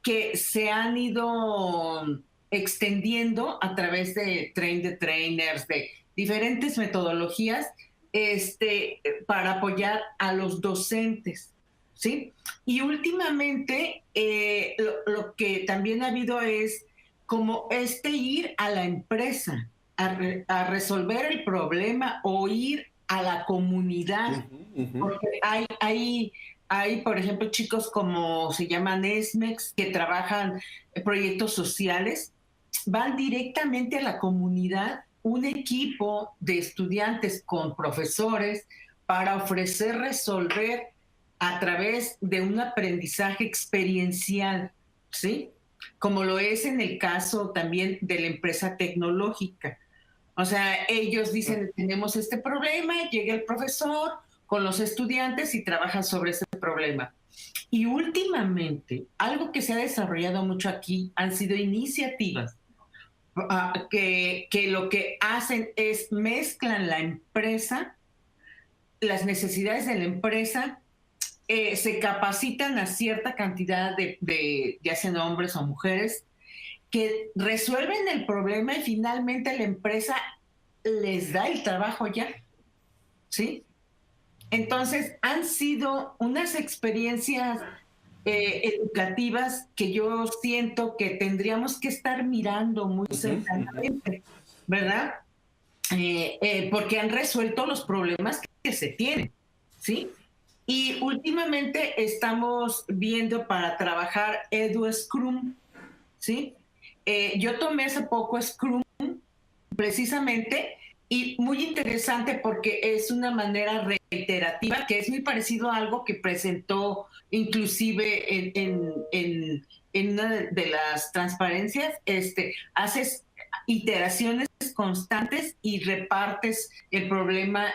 que se han ido extendiendo a través de train the trainers, de diferentes metodologías, para apoyar a los docentes, ¿sí? Y últimamente lo que también ha habido es como ir a la empresa a resolver el problema o ir a la comunidad, porque hay, por ejemplo, chicos como se llaman ESMEX, que trabajan proyectos sociales, van directamente a la comunidad, un equipo de estudiantes con profesores para ofrecer resolver a través de un aprendizaje experiencial, ¿sí? Como lo es en el caso también de la empresa tecnológica. O sea, ellos dicen, tenemos este problema, llega el profesor con los estudiantes y trabajan sobre ese problema. Y últimamente, algo que se ha desarrollado mucho aquí han sido iniciativas que lo que hacen es mezclan la empresa, las necesidades de la empresa, se capacitan a cierta cantidad de ya sean hombres o mujeres, que resuelven el problema y finalmente la empresa les da el trabajo ya, ¿sí? Entonces, han sido unas experiencias educativas que yo siento que tendríamos que estar mirando muy cercanamente, ¿verdad? Porque han resuelto los problemas que se tienen, ¿sí? Y últimamente estamos viendo para trabajar Edu Scrum, ¿sí? Yo tomé hace poco Scrum precisamente y muy interesante porque es una manera reiterativa que es muy parecido a algo que presentó inclusive en una de las transparencias. Haces iteraciones constantes y repartes el problema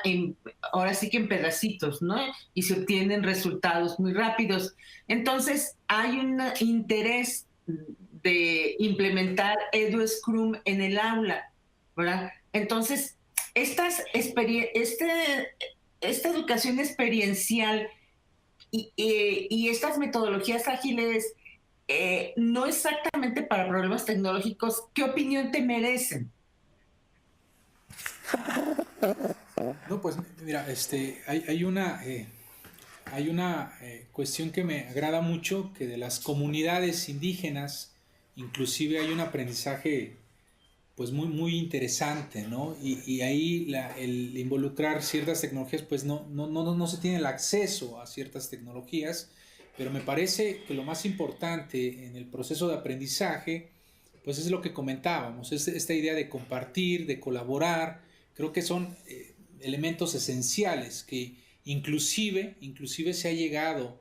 ahora sí que en pedacitos, ¿no? Y se obtienen resultados muy rápidos. Entonces hay un interés de implementar EduScrum en el aula, ¿verdad? Entonces, esta educación experiencial y estas metodologías ágiles, no exactamente para problemas tecnológicos, ¿qué opinión te merecen? No, pues mira, hay una cuestión que me agrada mucho, que de las comunidades indígenas, inclusive hay un aprendizaje pues muy interesante, ¿no? Y ahí el involucrar ciertas tecnologías, pues no se tiene el acceso a ciertas tecnologías, pero me parece que lo más importante en el proceso de aprendizaje, pues es lo que comentábamos, es esta idea de compartir, de colaborar. Creo que son elementos esenciales que inclusive se ha llegado,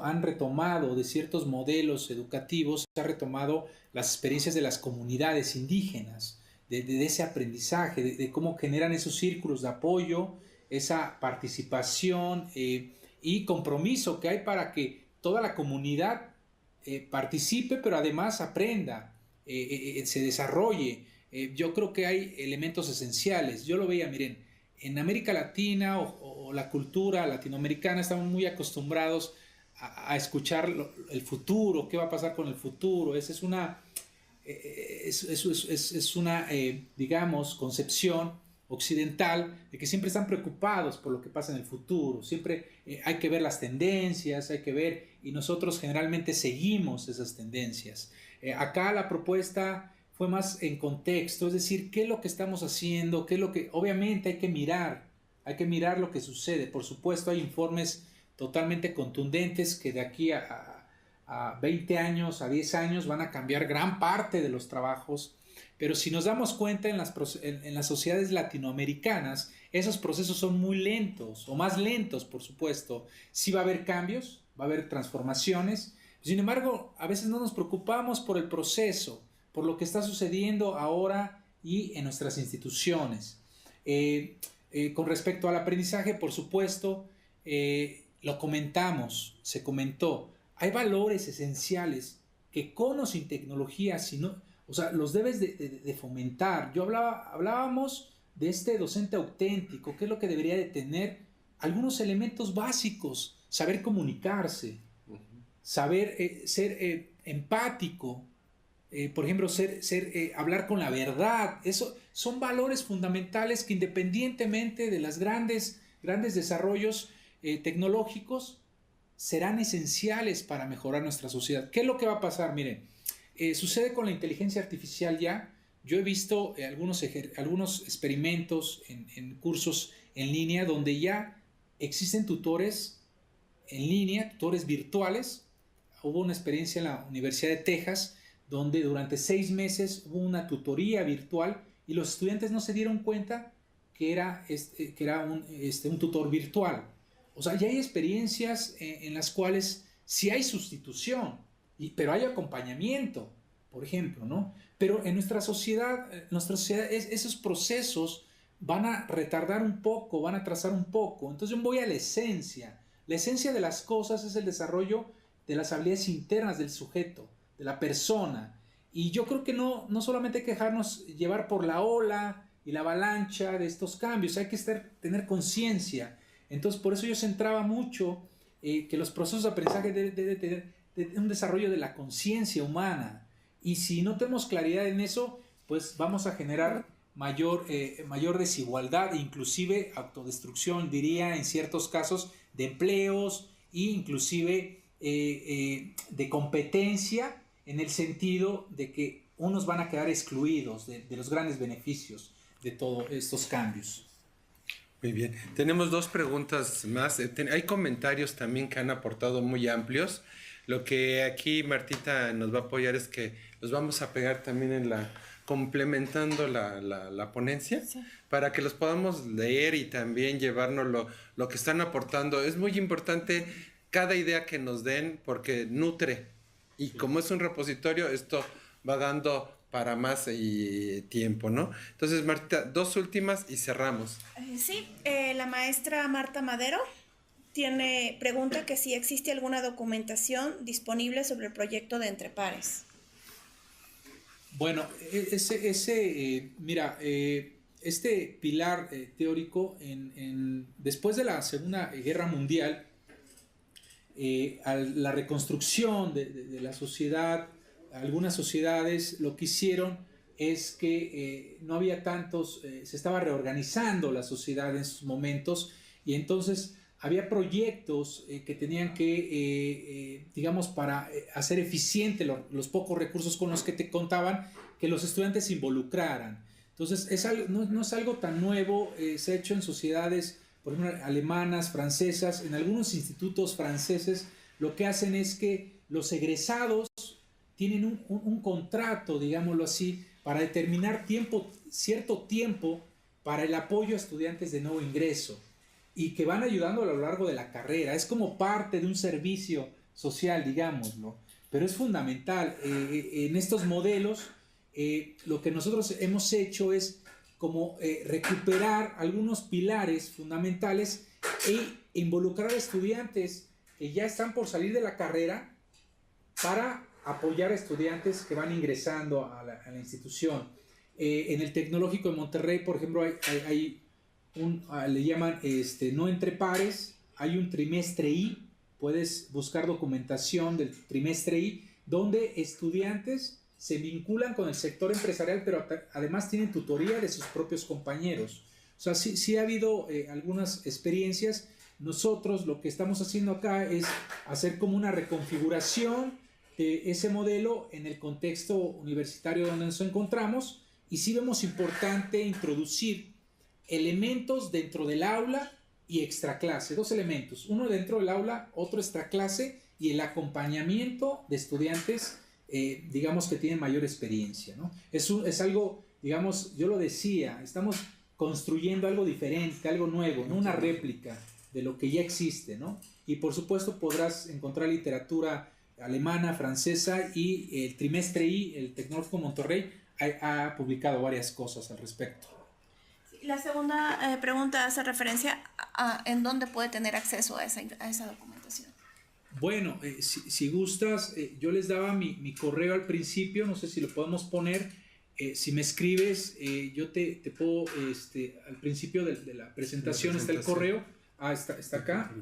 han retomado de ciertos modelos educativos, se ha retomado las experiencias de las comunidades indígenas, de ese aprendizaje, de cómo generan esos círculos de apoyo, esa participación y compromiso que hay para que toda la comunidad participe, pero además aprenda, se desarrolle. Yo creo que hay elementos esenciales. Yo lo veía, miren, en América Latina o la cultura latinoamericana estamos muy acostumbrados a escuchar el futuro, qué va a pasar con el futuro. Esa es una digamos, concepción occidental de que siempre están preocupados por lo que pasa en el futuro. Siempre hay que ver las tendencias, hay que ver, y nosotros generalmente seguimos esas tendencias. Acá la propuesta fue más en contexto, es decir, qué es lo que estamos haciendo, qué es lo que, obviamente hay que mirar lo que sucede. Por supuesto, hay informes totalmente contundentes que de aquí a 20 años, a 10 años van a cambiar gran parte de los trabajos, pero si nos damos cuenta en las sociedades latinoamericanas, esos procesos son muy lentos, o más lentos, por supuesto. Sí va a haber cambios, va a haber transformaciones, sin embargo, a veces no nos preocupamos por el proceso, por lo que está sucediendo ahora y en nuestras instituciones. Con respecto al aprendizaje, por supuesto, lo comentamos, se comentó, hay valores esenciales que con o sin tecnología, o sea, los debes de fomentar. Hablábamos de este docente auténtico, qué es lo que debería de tener, algunos elementos básicos, saber comunicarse, saber ser empático, por ejemplo, hablar con la verdad. Eso son valores fundamentales que, independientemente de los grandes desarrollos tecnológicos, serán esenciales para mejorar nuestra sociedad. ¿Qué es lo que va a pasar? Miren, sucede con la inteligencia artificial ya. Yo he visto algunos experimentos en cursos en línea donde ya existen tutores en línea, tutores virtuales. Hubo una experiencia en la Universidad de Texas donde durante 6 meses hubo una tutoría virtual y los estudiantes no se dieron cuenta que era un tutor virtual. O sea, ya hay experiencias en las cuales sí hay sustitución, pero hay acompañamiento, por ejemplo, ¿no? Pero en nuestra sociedad esos procesos van a retardar un poco, van a atrasar un poco. Entonces yo voy a la esencia. La esencia de las cosas es el desarrollo de las habilidades internas del sujeto, de la persona. Y yo creo que no solamente hay que dejarnos llevar por la ola y la avalancha de estos cambios, hay que tener conciencia. Entonces, por eso yo centraba mucho que los procesos de aprendizaje deben tener un desarrollo de la conciencia humana. Y si no tenemos claridad en eso, pues vamos a generar mayor desigualdad, inclusive autodestrucción, diría, en ciertos casos, de empleos e inclusive de competencia, en el sentido de que unos van a quedar excluidos de los grandes beneficios de todos estos cambios. Muy bien, tenemos 2 preguntas más. Hay comentarios también que han aportado muy amplios. Lo que aquí Martita nos va a apoyar es que los vamos a pegar también complementando la ponencia, sí, para que los podamos leer y también llevarnos lo que están aportando. Es muy importante cada idea que nos den porque nutre, y sí, como es un repositorio, esto va dando para más tiempo, ¿no? Entonces, Martita, 2 últimas y cerramos. Sí, la maestra Marta Madero pregunta que si existe alguna documentación disponible sobre el proyecto de Entre Pares. Bueno, mira, este pilar teórico, después de la Segunda Guerra Mundial, a la reconstrucción de la sociedad, algunas sociedades lo que hicieron es que no había tantos, se estaba reorganizando la sociedad en esos momentos, y entonces había proyectos que tenían que, digamos, para hacer eficiente los pocos recursos con los que te contaban, que los estudiantes se involucraran. Entonces no es algo tan nuevo, se ha hecho en sociedades, por ejemplo, alemanas, francesas. En algunos institutos franceses lo que hacen es que los egresados tienen un contrato, digámoslo así, para determinar cierto tiempo para el apoyo a estudiantes de nuevo ingreso, y que van ayudando a lo largo de la carrera. Es como parte de un servicio social, digámoslo, pero es fundamental. En estos modelos, lo que nosotros hemos hecho es como recuperar algunos pilares fundamentales e involucrar a estudiantes que ya están por salir de la carrera para apoyar a estudiantes que van ingresando a la institución. En el Tecnológico de Monterrey, por ejemplo, hay le llaman no entre pares, hay un trimestre I, puedes buscar documentación del trimestre I, donde estudiantes se vinculan con el sector empresarial, pero además tienen tutoría de sus propios compañeros. O sea, sí ha habido algunas experiencias. Nosotros lo que estamos haciendo acá es hacer como una reconfiguración de ese modelo en el contexto universitario donde nos encontramos, y sí vemos importante introducir elementos dentro del aula y extraclase, dos elementos, uno dentro del aula, otro extraclase, y el acompañamiento de estudiantes, digamos, que tienen mayor experiencia, ¿no? Es algo, digamos, yo lo decía, estamos construyendo algo diferente, algo nuevo, no una réplica de lo que ya existe, ¿no? Y por supuesto podrás encontrar literatura alemana, francesa, y el trimestre I, el Tecnológico Monterrey, ha publicado varias cosas al respecto. La segunda pregunta hace referencia a en dónde puede tener acceso a esa documentación. Bueno, si gustas, yo les daba mi correo al principio, no sé si lo podemos poner. Si me escribes, yo te puedo, al principio de la presentación está el correo. Está acá.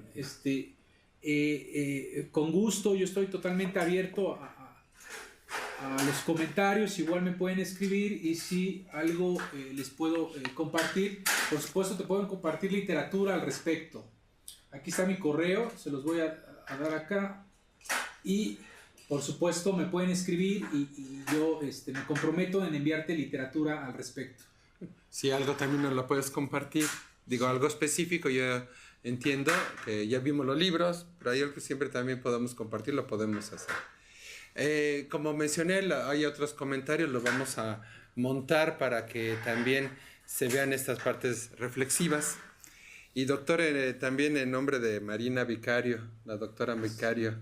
Con gusto, yo estoy totalmente abierto a los comentarios. Igual me pueden escribir, y si algo les puedo compartir, por supuesto te puedo compartir literatura al respecto. Aquí está mi correo, se los voy a dar acá, y por supuesto me pueden escribir, y yo me comprometo en enviarte literatura al respecto. Si algo también nos lo puedes compartir, digo algo específico, yo entiendo que ya vimos los libros, pero hay algo que siempre también podemos compartir, lo podemos hacer. Como mencioné, hay otros comentarios, los vamos a montar para que también se vean estas partes reflexivas. Y doctor, también en nombre de Marina Vicario, la doctora Vicario,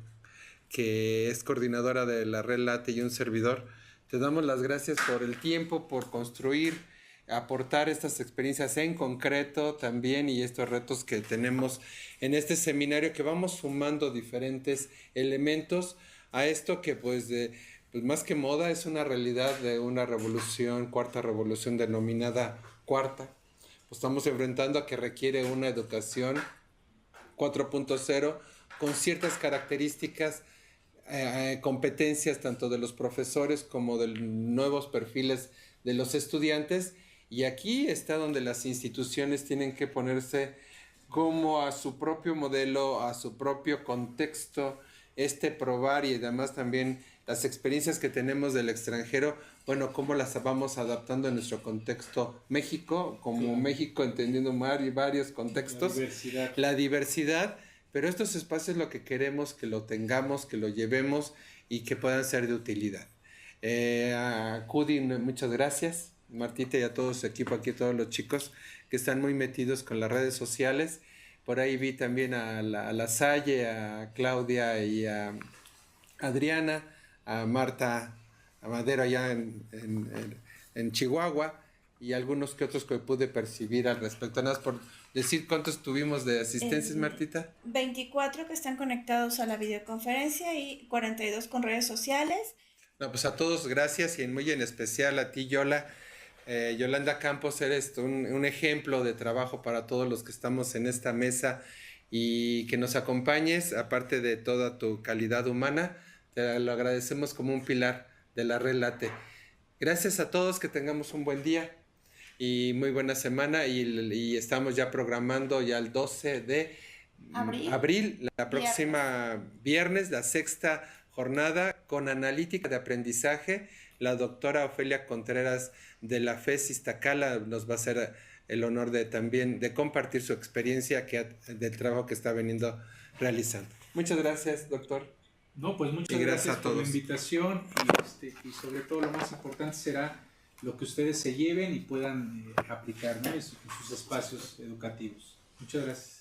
que es coordinadora de la Red Late, y un servidor, te damos las gracias por el tiempo, por construir, aportar estas experiencias en concreto también, y estos retos que tenemos en este seminario, que vamos sumando diferentes elementos a esto que pues más que moda es una realidad de una revolución, cuarta revolución denominada cuarta. Pues estamos enfrentando a que requiere una educación 4.0 con ciertas características, competencias tanto de los profesores como de nuevos perfiles de los estudiantes, y aquí está donde las instituciones tienen que ponerse como a su propio modelo, a su propio contexto, probar, y además también las experiencias que tenemos del extranjero, bueno, cómo las vamos adaptando en nuestro contexto México, como claro. México entendiendo varios contextos, la diversidad, pero estos espacios lo que queremos que lo tengamos, que lo llevemos y que puedan ser de utilidad. A Cudi, muchas gracias, Martita, y a todo su equipo aquí, todos los chicos que están muy metidos con las redes sociales. Por ahí vi también a la Salle, a Claudia y a Adriana, a Marta Madero allá en Chihuahua, y algunos que otros que pude percibir al respecto. Nada más por decir cuántos tuvimos de asistencias, Martita. 24 que están conectados a la videoconferencia y 42 con redes sociales. No, pues a todos gracias y muy en especial a ti, Yolanda Campos, eres un ejemplo de trabajo para todos los que estamos en esta mesa y que nos acompañes, aparte de toda tu calidad humana, te lo agradecemos como un pilar de la Red Late. Gracias a todos, que tengamos un buen día y muy buena semana y estamos ya programando ya el 12 de abril, la próxima viernes, la 6ª jornada con analítica de aprendizaje. La doctora Ofelia Contreras de la FES Iztacala nos va a hacer el honor de también de compartir su experiencia del trabajo que está veniendo realizando. Muchas gracias, doctor. No, pues muchas gracias por la invitación y sobre todo lo más importante será lo que ustedes se lleven y puedan aplicar, ¿no?, en sus espacios educativos. Muchas gracias.